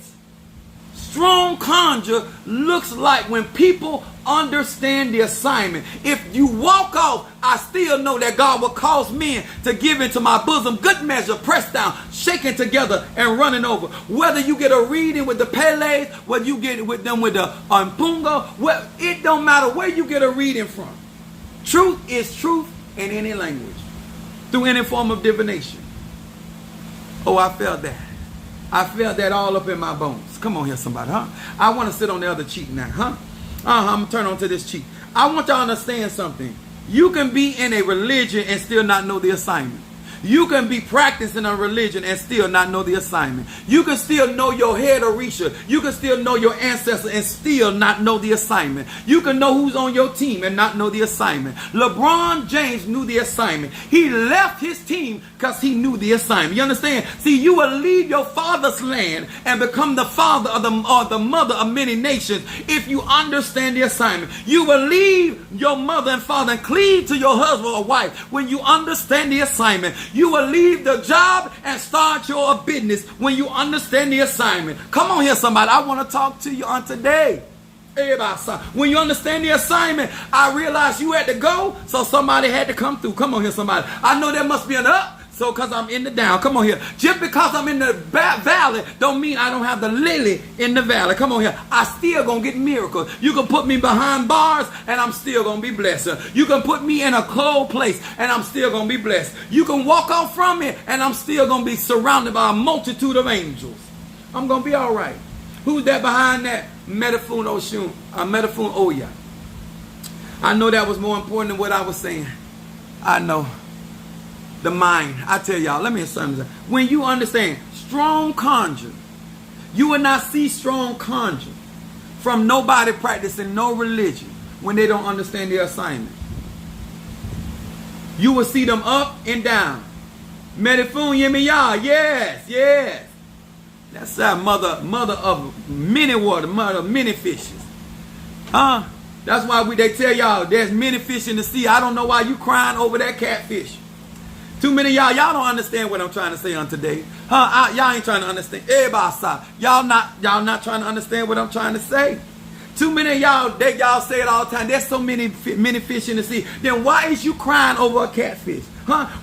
Strong conjure looks like when people understand the assignment. If you walk off, I still know that God will cause men to give into my bosom good measure, pressed down, shaken together, and running over. Whether you get a reading with the Pele's, whether you get with them with the Mpunga, well, it don't matter where you get a reading from. Truth is truth in any language, through any form of divination. Oh, I felt that. I felt that all up in my bones. Come on here, somebody, huh? I want to sit on the other cheek now, huh? I'm going to turn on to this cheek. I want y'all to understand something. You can be in a religion and still not know the assignment. You can be practicing a religion and still not know the assignment. You can still know your head Orisha. You can still know your ancestor and still not know the assignment. You can know who's on your team and not know the assignment. LeBron James knew the assignment. He left his team because he knew the assignment. You understand? See, you will leave your father's land and become the father of the mother of many nations if you understand the assignment. You will leave your mother and father and cleave to your husband or wife when you understand the assignment. You will leave the job and start your business when you understand the assignment. Come on here, somebody. I want to talk to you on today. When you understand the assignment, I realize you had to go, so somebody had to come through. Come on here, somebody. I know there must be an up. So because I'm in the down, come on here. Just because I'm in the valley don't mean I don't have the lily in the valley. Come on here. I still going to get miracles. You can put me behind bars and I'm still going to be blessed. You can put me in a cold place and I'm still going to be blessed. You can walk off from me and I'm still going to be surrounded by a multitude of angels. I'm going to be all right. Who's that behind that? Metafun Oya. I know that was more important than what I was saying. I know. The mind. I tell y'all, let me explain this. When you understand strong conjure, you will not see strong conjure from nobody practicing no religion when they don't understand their assignment. You will see them up and down. Medifun Yemiya, yes. That's our mother of many water, mother of many fishes. That's why they tell y'all there's many fish in the sea. I don't know why you crying over that catfish. Too many of y'all don't understand what I'm trying to say on today. Y'all ain't trying to understand. Everybody, y'all not trying to understand what I'm trying to say. Too many of y'all say it all the time. There's so many fish in the sea. Then why is you crying over a catfish?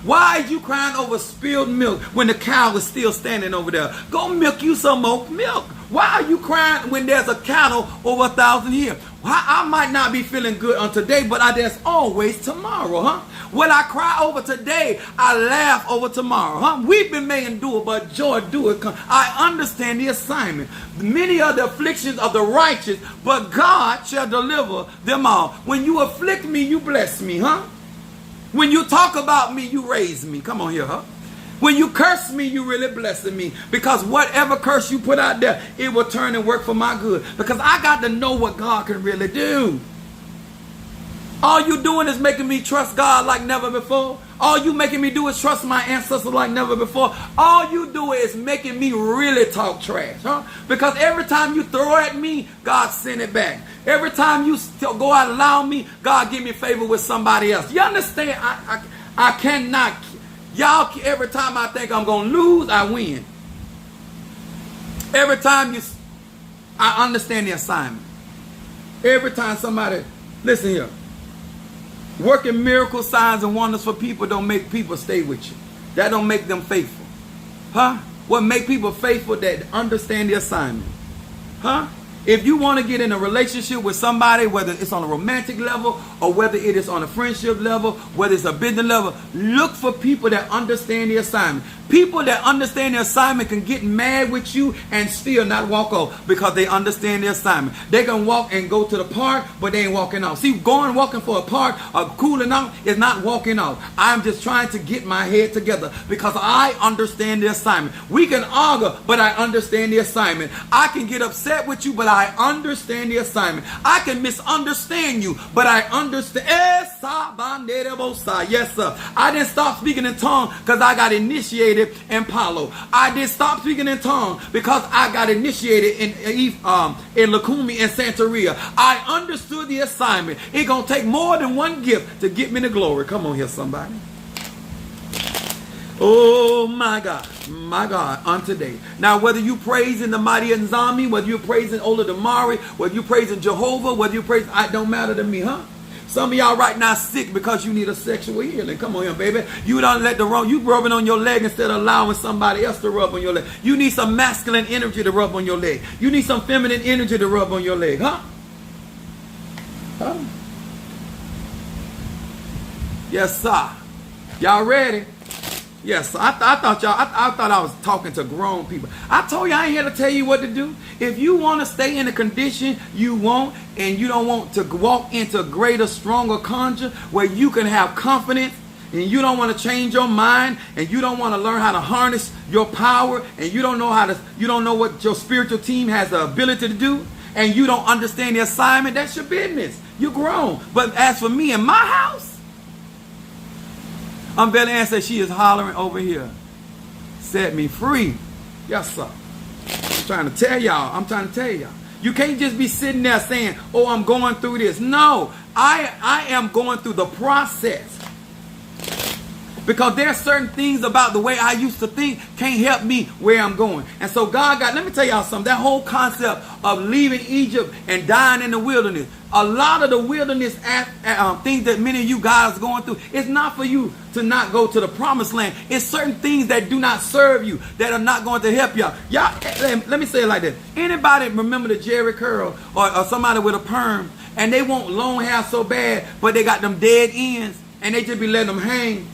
Why is you crying over spilled milk when the cow is still standing over there? Go milk you some more milk. Why are you crying when there's a cattle over 1,000 here? I might not be feeling good on today, but there's always tomorrow, When I cry over today, I laugh over tomorrow, Weeping may endure, but joy doeth come. I understand the assignment. Many are the afflictions of the righteous, but God shall deliver them all. When you afflict me, you bless me, When you talk about me, you raise me. Come on here, When you curse me, you really blessing me. Because whatever curse you put out there, it will turn and work for my good. Because I got to know what God can really do. All you doing is making me trust God like never before. All you making me do is trust my ancestors like never before. All you do is making me really talk trash. Because every time you throw at me, God send it back. Every time you go out and allow me, God give me favor with somebody else. You understand? I cannot. Y'all, every time I think I'm going to lose, I win. Every time I understand the assignment. Every time somebody, listen here. Working miracle signs and wonders for people don't make people stay with you. That don't make them faithful. What make people faithful that understand the assignment? If you want to get in a relationship with somebody, whether it's on a romantic level or whether it is on a friendship level, whether it's a business level, look for people that understand the assignment. People that understand the assignment can get mad with you and still not walk off because they understand the assignment. They can walk and go to the park, but they ain't walking off. See, walking for a park or cooling out is not walking off. I'm just trying to get my head together because I understand the assignment. We can argue, but I understand the assignment. I can get upset with you, but I understand the assignment. I can misunderstand you, but I understand. Yes, sir. I didn't stop speaking in tongues because I got initiated in Palo. I didn't stop speaking in tongues because I got initiated in Lukumi and Santeria. I understood the assignment. It's going to take more than one gift to get me to glory. Come on here, somebody. Oh my God, on today. Now, whether you praising the mighty Nzami, whether you're praising Ola Damari, whether you're praising Jehovah, whether you praise, it don't matter to me, Some of y'all right now sick because you need a sexual healing. Come on here, baby. You don't let you rubbing on your leg instead of allowing somebody else to rub on your leg. You need some masculine energy to rub on your leg. You need some feminine energy to rub on your leg, Yes, sir. Y'all ready? Yes, sir. I thought I was talking to grown people. I told you I ain't here to tell you what to do. If you want to stay in the condition you want and you don't want to walk into greater, stronger conjure where you can have confidence, and you don't want to change your mind, and you don't want to learn how to harness your power, and you don't know what your spiritual team has the ability to do, and you don't understand the assignment, that's your business. You're grown. But as for me in my house, Belly Ann said she is hollering over here. Set me free. Yes, sir. I'm trying to tell y'all. You can't just be sitting there saying, oh, I'm going through this. No, I am going through the process. Because there are certain things about the way I used to think can't help me where I'm going. And so let me tell y'all something. That whole concept of leaving Egypt and dying in the wilderness. A lot of the wilderness things that many of you guys are going through, it's not for you to not go to the promised land. It's certain things that do not serve you, that are not going to help y'all. Let me say it like this. Anybody remember the Jerry curl or somebody with a perm, and they want long hair so bad, but they got them dead ends, and they just be letting them hang?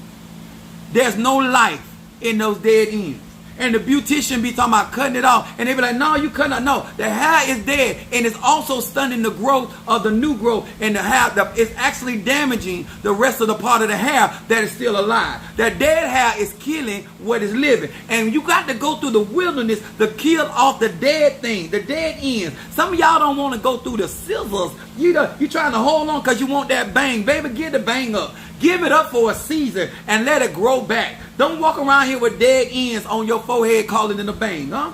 There's no life in those dead ends. And the beautician be talking about cutting it off. And they be like, no, you cutting it. No, the hair is dead. And it's also stunning the growth of the new growth. And the hair is actually damaging the rest of the part of the hair that is still alive. That dead hair is killing what is living. And you got to go through the wilderness to kill off the dead things, the dead ends. Some of y'all don't want to go through the scissors. You trying to hold on because you want that bang. Baby, get the bang up. Give it up for a season and let it grow back. Don't walk around here with dead ends on your forehead calling it a bang, huh?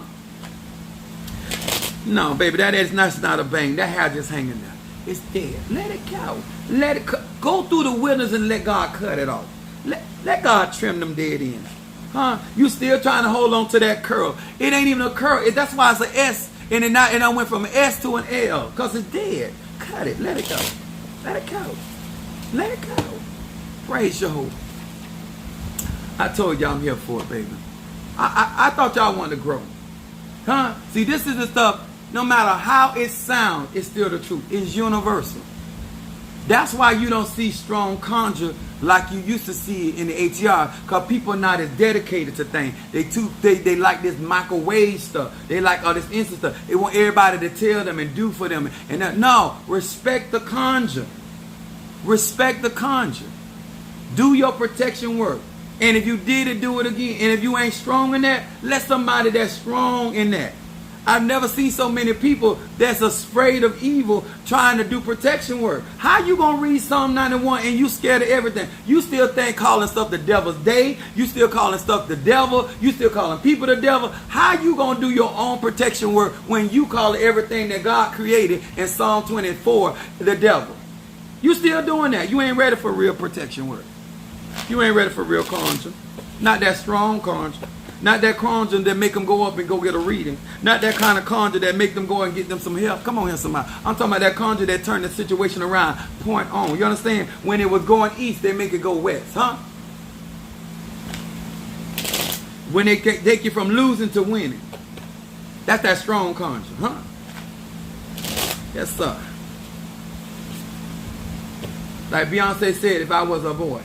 No, baby, that's not a bang. That hair just hanging there. It's dead. Let it go. Let it go through the wilderness and let God cut it off. Let God trim them dead ends. Huh? You still trying to hold on to that curl. It ain't even a curl. That's why it's an S. And I went from an S to an L. Because it's dead. Cut it. Let it go. Let it go. Let it go. Praise Jehovah. I told y'all I'm here for it, baby. I thought y'all wanted to grow. Huh? See, this is the stuff, no matter how it sounds, it's still the truth. It's universal. That's why you don't see strong conjure like you used to see in the ATR, because people are not as dedicated to things. They like this microwave stuff. They like all this instant stuff. They want everybody to tell them and do for them. No, respect the conjure. Respect the conjure. Do your protection work. And if you did it, do it again. And if you ain't strong in that, let somebody that's strong in that. I've never seen so many people that's afraid of evil trying to do protection work. How you going to read Psalm 91 and you scared of everything? You still think calling stuff the devil's day. You still calling stuff the devil. You still calling people the devil. How you going to do your own protection work when you call everything that God created in Psalm 24 the devil? You still doing that. You ain't ready for real protection work. You ain't ready for real conjure. Not that strong conjure. Not that conjure that make them go up and go get a reading. Not that kind of conjure that make them go and get them some help. Come on here, somebody. I'm talking about that conjure that turned the situation around, point on. You understand? When it was going east, they make it go west, huh? When they take you from losing to winning. That's that strong conjure, huh? Yes, sir. Like Beyonce said, if I was a boy.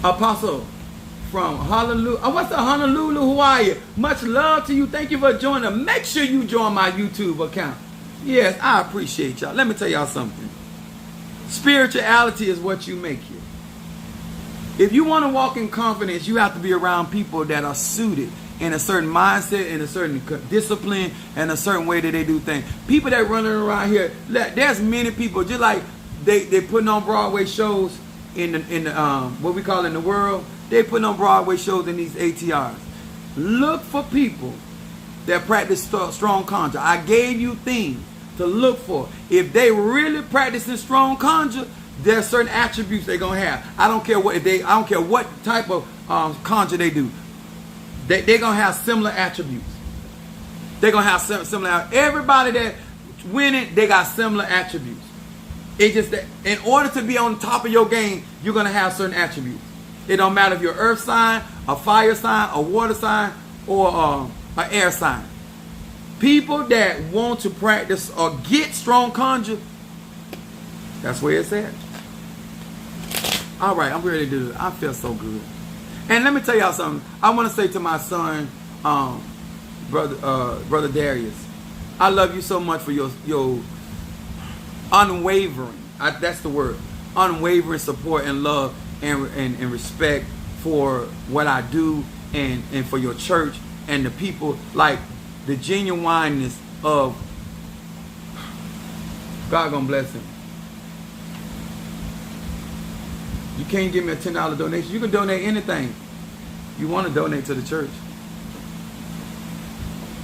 Apostle from Honolulu. What's the Honolulu, Hawaii? Much love to you. Thank you for joining. Make sure you join my YouTube account. Yes, I appreciate y'all. Let me tell y'all something. Spirituality is what you make it. If you want to walk in confidence, you have to be around people that are suited in a certain mindset, in a certain discipline, and a certain way that they do things. People that running around here, there's many people, just like they putting on Broadway shows in the what we call in the world, they putting on Broadway shows in these ATRs. Look for people that practice strong conjure. I gave you things to look for. If they really practicing strong conjure, there's certain attributes they're gonna have. I don't care what type of conjure they do. They're gonna have similar attributes. They're gonna have similar. Everybody that winning, they got similar attributes. It's just that in order to be on top of your game, you're going to have certain attributes. It don't matter if you're an earth sign, a fire sign, a water sign, or an air sign. People that want to practice or get strong conjure, that's where it's at. All right, I'm ready to do it. I feel so good. And let me tell y'all something. I want to say to my son, brother Darius, I love you so much for your unwavering, that's the word, unwavering support and love and respect for what I do and for your church and the people, like the genuineness of God gonna bless him. You can't give me a $10 donation. You can donate anything you want to donate to the church.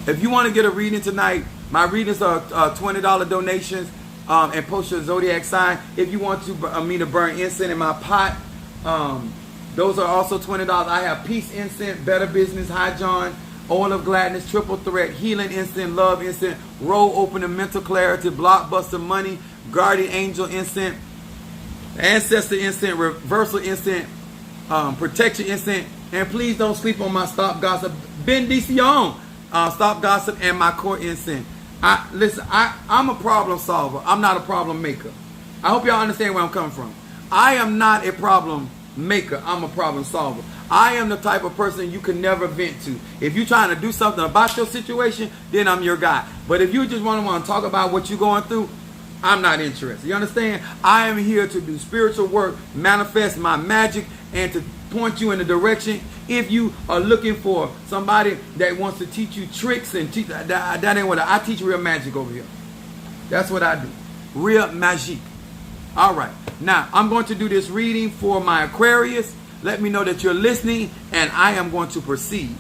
If you want to get a reading tonight, my readings are $20 donations, and post your zodiac sign. If you want to me to burn incense in my pot, those are also $20. I have peace incense, better business, high John, oil of gladness, triple threat, healing incense, love incense, roll opening, mental clarity, blockbuster money, guardian angel incense, ancestor incense, reversal incense, protection incense, and please don't sleep on my stop gossip, bendición, stop gossip, and my core incense. Listen, I'm a problem solver. I'm not a problem maker. I hope y'all understand where I'm coming from. I am not a problem maker. I'm a problem solver. I am the type of person you can never vent to. If you're trying to do something about your situation, then I'm your guy. But if you just want to talk about what you're going through, I'm not interested. You understand? I am here to do spiritual work, manifest my magic, and to point you in the direction. If you are looking for somebody that wants to teach you tricks and teach, that ain't what I teach. Real magic over here. That's what I do. Real magic. All right. Now, I'm going to do this reading for my Aquarius. Let me know that you're listening, and I am going to proceed.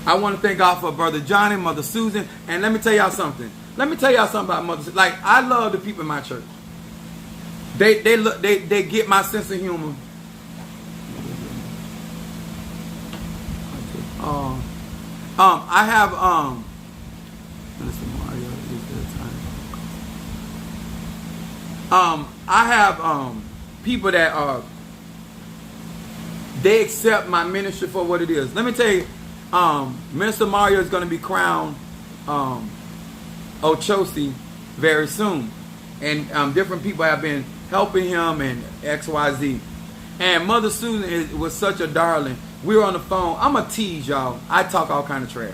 I want to thank God for Brother Johnny, Mother Susan, and let me tell y'all something. Let me tell y'all something about Mother Susan. Like, I love the people in my church. They get my sense of humor. I have people that are, they accept my ministry for what it is. Let me tell you, Minister Mario is going to be crowned Ochosi very soon, and different people have been helping him and XYZ. And Mother Susan was such a darling. We were on the phone. I'm a tease, y'all. I talk all kind of trash.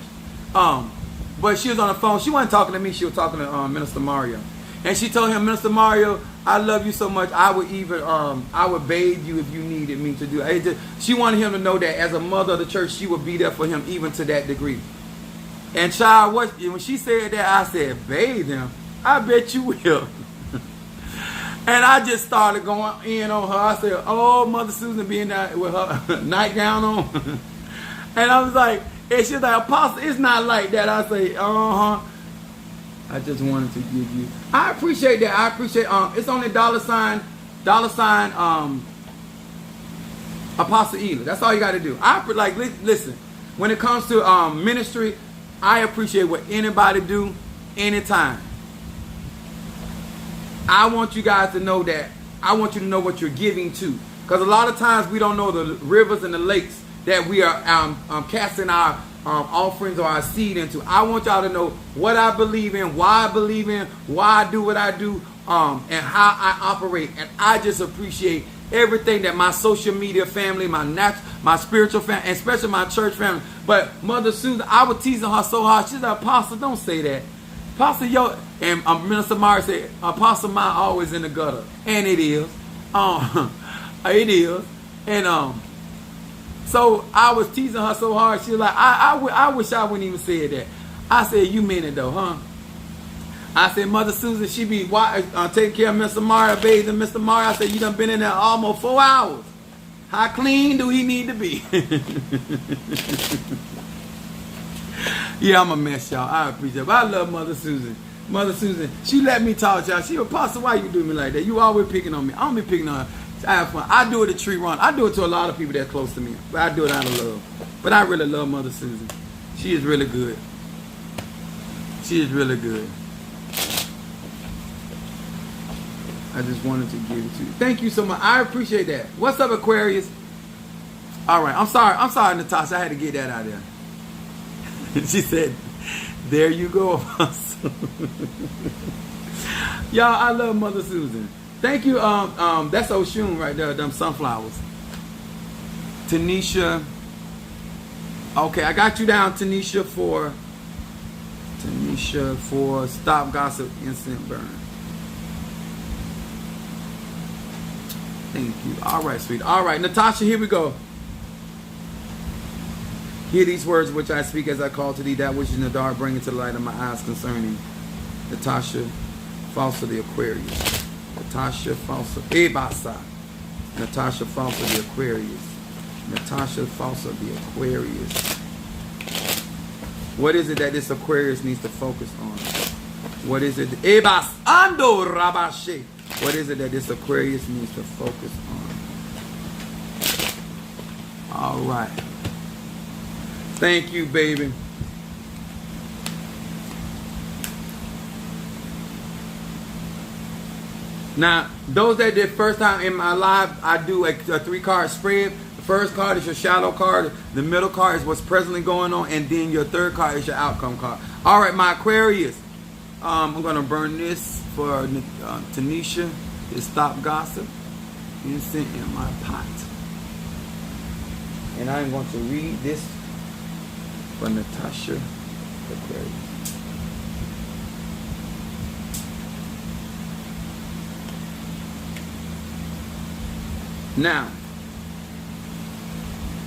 But she was on the phone. She wasn't talking to me. She was talking to Minister Mario. And she told him, Minister Mario, I love you so much. I would even, I would bathe you if you needed me to do it. She wanted him to know that as a mother of the church, she would be there for him even to that degree. And child, when she said that, I said, bathe him? I bet you will. And I just started going in on her. I said, oh, Mother Susan being there with her nightgown on. And I was like, and she's like, Apostle, it's not like that. I say, I just wanted to give you. I appreciate that. I appreciate, it's only $sign Apostle Ela. That's all you got to do. Listen, when it comes to ministry, I appreciate what anybody do anytime. I want you guys to know that. I want you to know what you're giving to. Because a lot of times we don't know the rivers and the lakes that we are casting our offerings or our seed into. I want y'all to know what I believe in, why I believe in, why I do what I do, and how I operate. And I just appreciate everything that my social media family, my spiritual family, and especially my church family. But Mother Susan, I was teasing her so hard. She's like, Apostle, don't say that. Apostle, and Minister Mara said, Apostle Ma always in the gutter. And it is. It is. And so I was teasing her so hard. She was like, I wish I wouldn't even say that. I said, you mean it though, huh? I said, Mother Susan, she be taking care of Mr. Mario, bathing Mr. Mario. I said, you done been in there almost 4 hours. How clean do he need to be? Yeah, I'm a mess, y'all. I appreciate it. But I love Mother Susan. Mother Susan, she let me talk, y'all. She, Apostle, why you do me like that? You always picking on me. I don't be picking on her. I have fun. I do it to Tree Run. I do it to a lot of people that's close to me. But I do it out of love. But I really love Mother Susan. She is really good. She is really good. I just wanted to give it to you. Thank you so much. I appreciate that. What's up, Aquarius? All right. I'm sorry, Natasha. I had to get that out there. She said, there you go, Apostle. Y'all, I love Mother Susan. Thank you. That's Oshun right there. Them sunflowers. Tanisha. Okay, I got you down, Tanisha, for Stop Gossip Instant Burn. Thank you. All right, sweet. All right, Natasha, here we go. Hear these words which I speak as I call to thee, that which is in the dark, bring it to the light of my eyes concerning Natasha Falsa the Aquarius. Natasha Falsa Ebasa. Natasha Falsa the Aquarius. Natasha Falsa the Aquarius. What is it that this Aquarius needs to focus on? What is it? Ebas Ando Rabashe. What is it that this Aquarius needs to focus on? All right. Thank you, baby. Now, those that did first time in my live, I do a 3-card spread. The first card is your shadow card. The middle card is what's presently going on. And then your third card is your outcome card. All right, my Aquarius. I'm going to burn this for Tanisha. To stop gossip. Instant in my pot. And I'm going to read this for Natasha Aquarius. Now,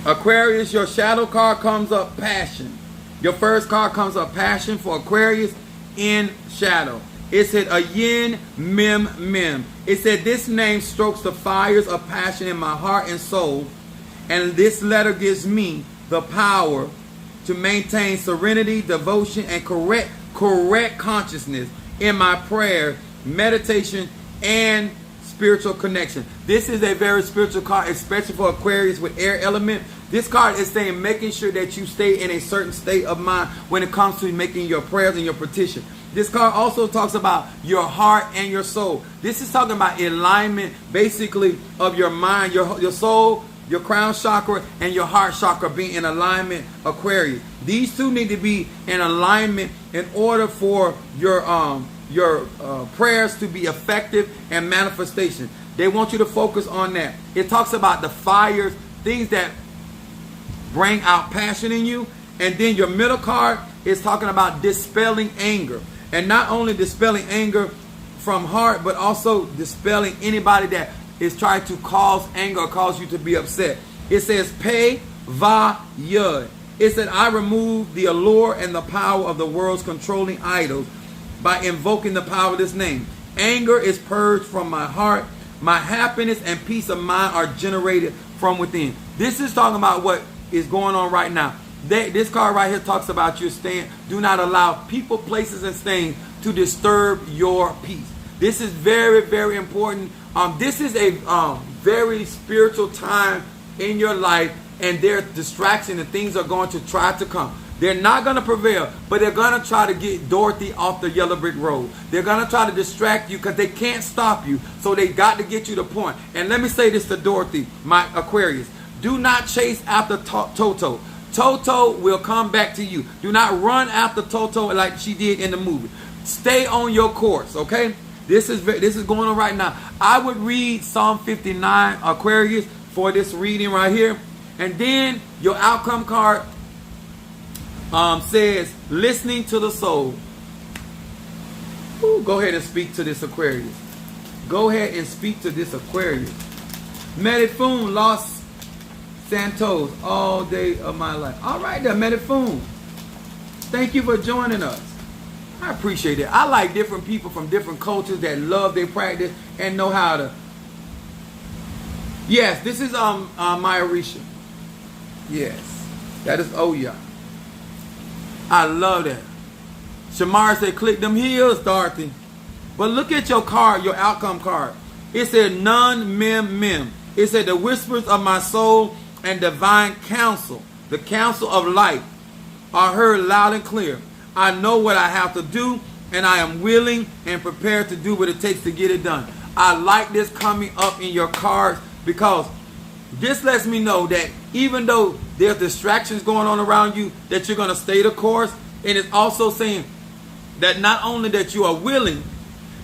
Aquarius, your shadow card comes up passion. Your first card comes up passion for Aquarius in shadow. It said a yin mem mem. It said this name strokes the fires of passion in my heart and soul. And this letter gives me the power to maintain serenity, devotion, and correct consciousness in my prayer, meditation, and spiritual connection. This is a very spiritual card, especially for Aquarius with air element. This card is saying making sure that you stay in a certain state of mind when it comes to making your prayers and your petition. This card also talks about your heart and your soul. This is talking about alignment, basically, of your mind, your soul, your crown chakra, and your heart chakra being in alignment, Aquarius. These two need to be in alignment in order for your prayers to be effective and manifestation. They want you to focus on that. It talks about the fires, things that bring out passion in you. And then your middle card is talking about dispelling anger. And not only dispelling anger from heart, but also dispelling anybody that is trying to cause anger or cause you to be upset. It says, Pe Va Yud. It said, I remove the allure and the power of the world's controlling idols by invoking the power of this name. Anger is purged from my heart. My happiness and peace of mind are generated from within. This is talking about what is going on right now. This card right here talks about your stand. Do not allow people, places, and things to disturb your peace. This is very, very important. This is a very spiritual time in your life, and their distraction and things are going to try to come. They're not going to prevail, but they're going to try to get Dorothy off the yellow brick road. They're going to try to distract you because they can't stop you. So they got to get you to point. And let me say this to Dorothy, my Aquarius. Do not chase after Toto. Toto will come back to you. Do not run after Toto like she did in the movie. Stay on your course, okay? This is going on right now. I would read Psalm 59, Aquarius, for this reading right here. And then your outcome card says, listening to the soul. Ooh, go ahead and speak to this Aquarius. Go ahead and speak to this Aquarius. Medifun Los Santos all day of my life. All right there, Medifun. Thank you for joining us. I appreciate it. I like different people from different cultures that love their practice and know how to. Yes, this is Maya Risha. Yes, that is Oya. I love that. Shamar said, click them heels, Dorothy. But look at your card, your outcome card. It said, none mem mem. It said, the whispers of my soul and divine counsel, the counsel of life, are heard loud and clear. I know what I have to do, and I am willing and prepared to do what it takes to get it done. I like this coming up in your cards because this lets me know that even though there's distractions going on around you, that you're going to stay the course. And it's also saying that not only that you are willing,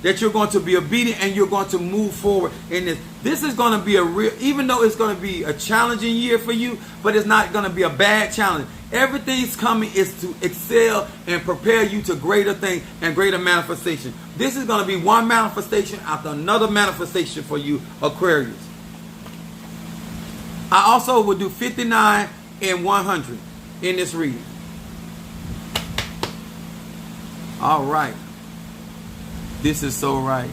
that you're going to be obedient and you're going to move forward in this. This is going to be a real, even though it's going to be a challenging year for you, but it's not going to be a bad challenge. Everything's coming is to excel and prepare you to greater things and greater manifestation. This is going to be one manifestation after another manifestation for you, Aquarius. I also will do 59 and 100 in this reading. All right. This is so right.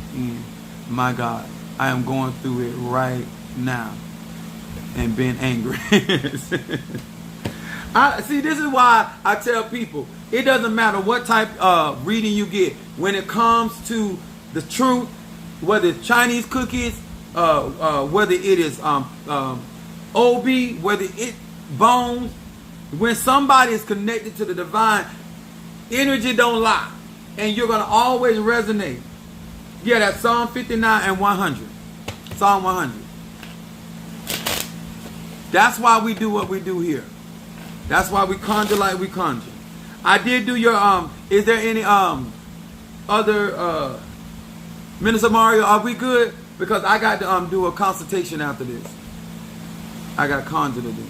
My God, I am going through it right now and being angry. See, this is why I tell people, it doesn't matter what type of reading you get. When it comes to the truth, whether it's Chinese cookies, whether it is OB, whether it bones, when somebody is connected to the divine, energy don't lie. And you're going to always resonate. Yeah, that's Psalm 59 and 100. Psalm 100. That's why we do what we do here. That's why we conjure like we conjure. I did do your, is there any other, Minister Mario, are we good? Because I got to do a consultation after this. I got conjure to do.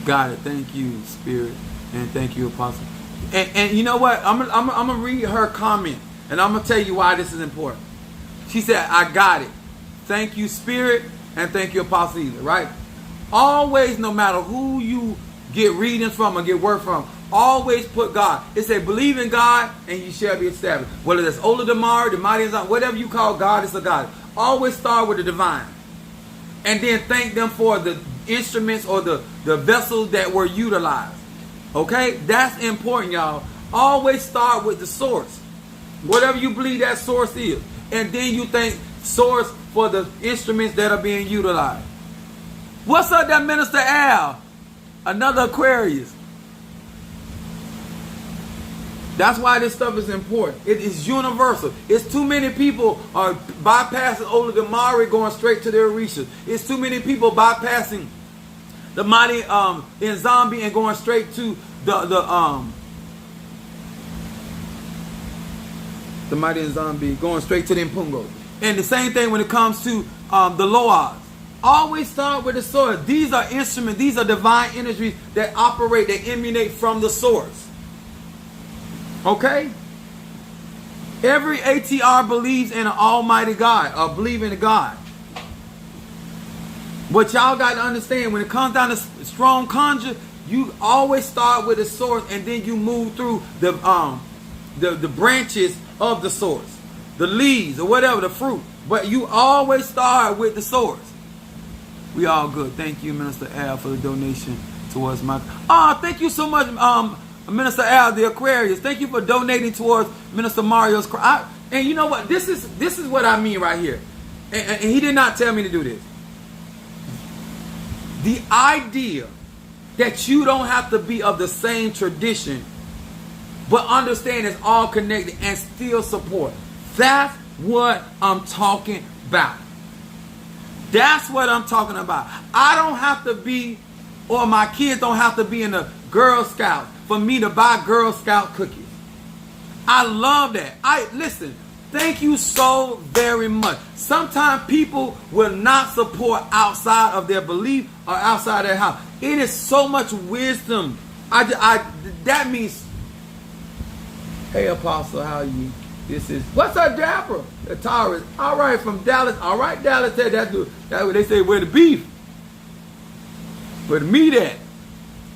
Got it. Thank you, Spirit. And thank you, Apostle. And you know what? I'm going to read her comment. And I'm going to tell you why this is important. She said, I got it. Thank you, Spirit. And thank you, Apostle either. Right? Always, no matter who you get readings from or get word from, always put God. It said, believe in God and you shall be established. Whether that's Ola Damar, the mighty, whatever you call God, it's a God. Always start with the divine. And then thank them for the instruments or the vessels that were utilized. Okay? That's important, y'all. Always start with the source. Whatever you believe that source is. And then you thank source for the instruments that are being utilized. What's up, that Minister Al? Another Aquarius. That's why this stuff is important. It is universal. It's too many people are bypassing Ola Damari going straight to their research. It's too many people bypassing the mighty in zombie and going straight to the mighty in zombie going straight to the Impungo. And the same thing when it comes to the Loas. Always start with the source. These are instruments. These are divine energies that operate, that emanate from the source. Okay? Every ATR believes in an almighty God, or believe in a God. What y'all got to understand, when it comes down to strong conjure, you always start with the source and then you move through the branches of the source. The leaves or whatever, the fruit. But you always start with the source. We all good. Thank you, Minister Al, for the donation towards my... thank you so much, Minister Al, the Aquarius. Thank you for donating towards Minister Mario's... and you know what? This is what I mean right here. And he did not tell me to do this. The idea that you don't have to be of the same tradition, but understand it's all connected and still support. That's what I'm talking about. That's what I'm talking about. I don't have to be, or my kids don't have to be in the Girl Scouts for me to buy Girl Scout cookies. I love that. Listen, thank you so very much. Sometimes people will not support outside of their belief or outside their house. It is so much wisdom. That means, hey Apostle, how are you? This is, what's up, Dapper? The Taurus. All right, from Dallas. All right, Dallas. That's what they say, where the beef. Where the meat at.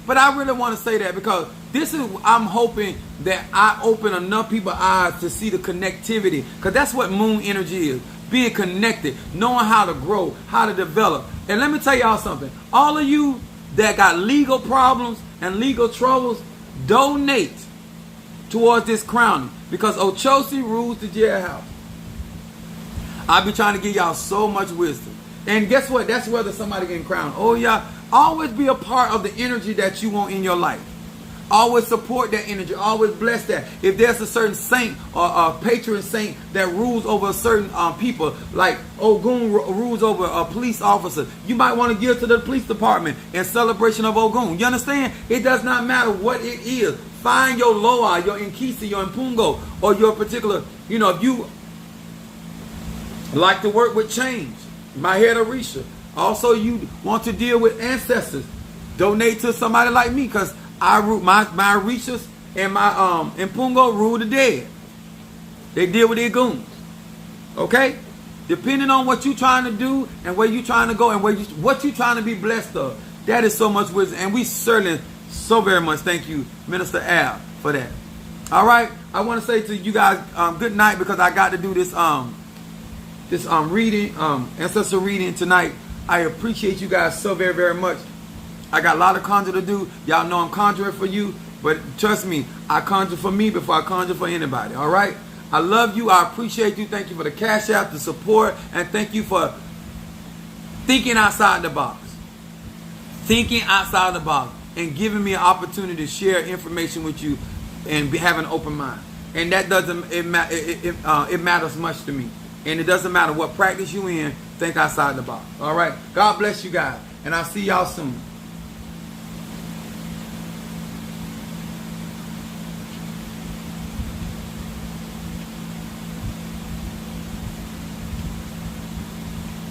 But I really want to say that because this is, I'm hoping that I open enough people's eyes to see the connectivity. Because that's what moon energy is. Being connected. Knowing how to grow. How to develop. And let me tell y'all something. All of you that got legal problems and legal troubles, donate towards this crowning. Because Ochosi rules the jailhouse. I be trying to give y'all so much wisdom. And guess what? That's whether somebody getting crowned. Oh, yeah. Always be a part of the energy that you want in your life. Always support that energy. Always bless that. If there's a certain saint or a patron saint that rules over a certain people, like Ogun rules over a police officer, you might want to give to the police department in celebration of Ogun. You understand? It does not matter what it is. Find your loa, your inkisi, your impungo, or your particular, if you like to work with change, my head Orisha. Also, you want to deal with ancestors, donate to somebody like me, because I root my Orishas and my impungo rule the dead. They deal with their goons. Okay? Depending on what you're trying to do and where you're trying to go and what you're trying to be blessed of. That is so much wisdom. And we certainly so very much thank you, Minister Al, for that. All right? I want to say to you guys good night, because I got to do this reading, ancestor reading tonight. I appreciate you guys so very, very much. I got a lot of conjure to do. Y'all know I'm conjuring for you. But trust me, I conjure for me before I conjure for anybody. All right? I love you. I appreciate you. Thank you for the cash app, the support, and thank you for thinking outside the box. Thinking outside the box and giving me an opportunity to share information with you and having an open mind. And that it matters much to me. And it doesn't matter what practice you in. Think outside the box. All right? God bless you guys. And I'll see y'all soon.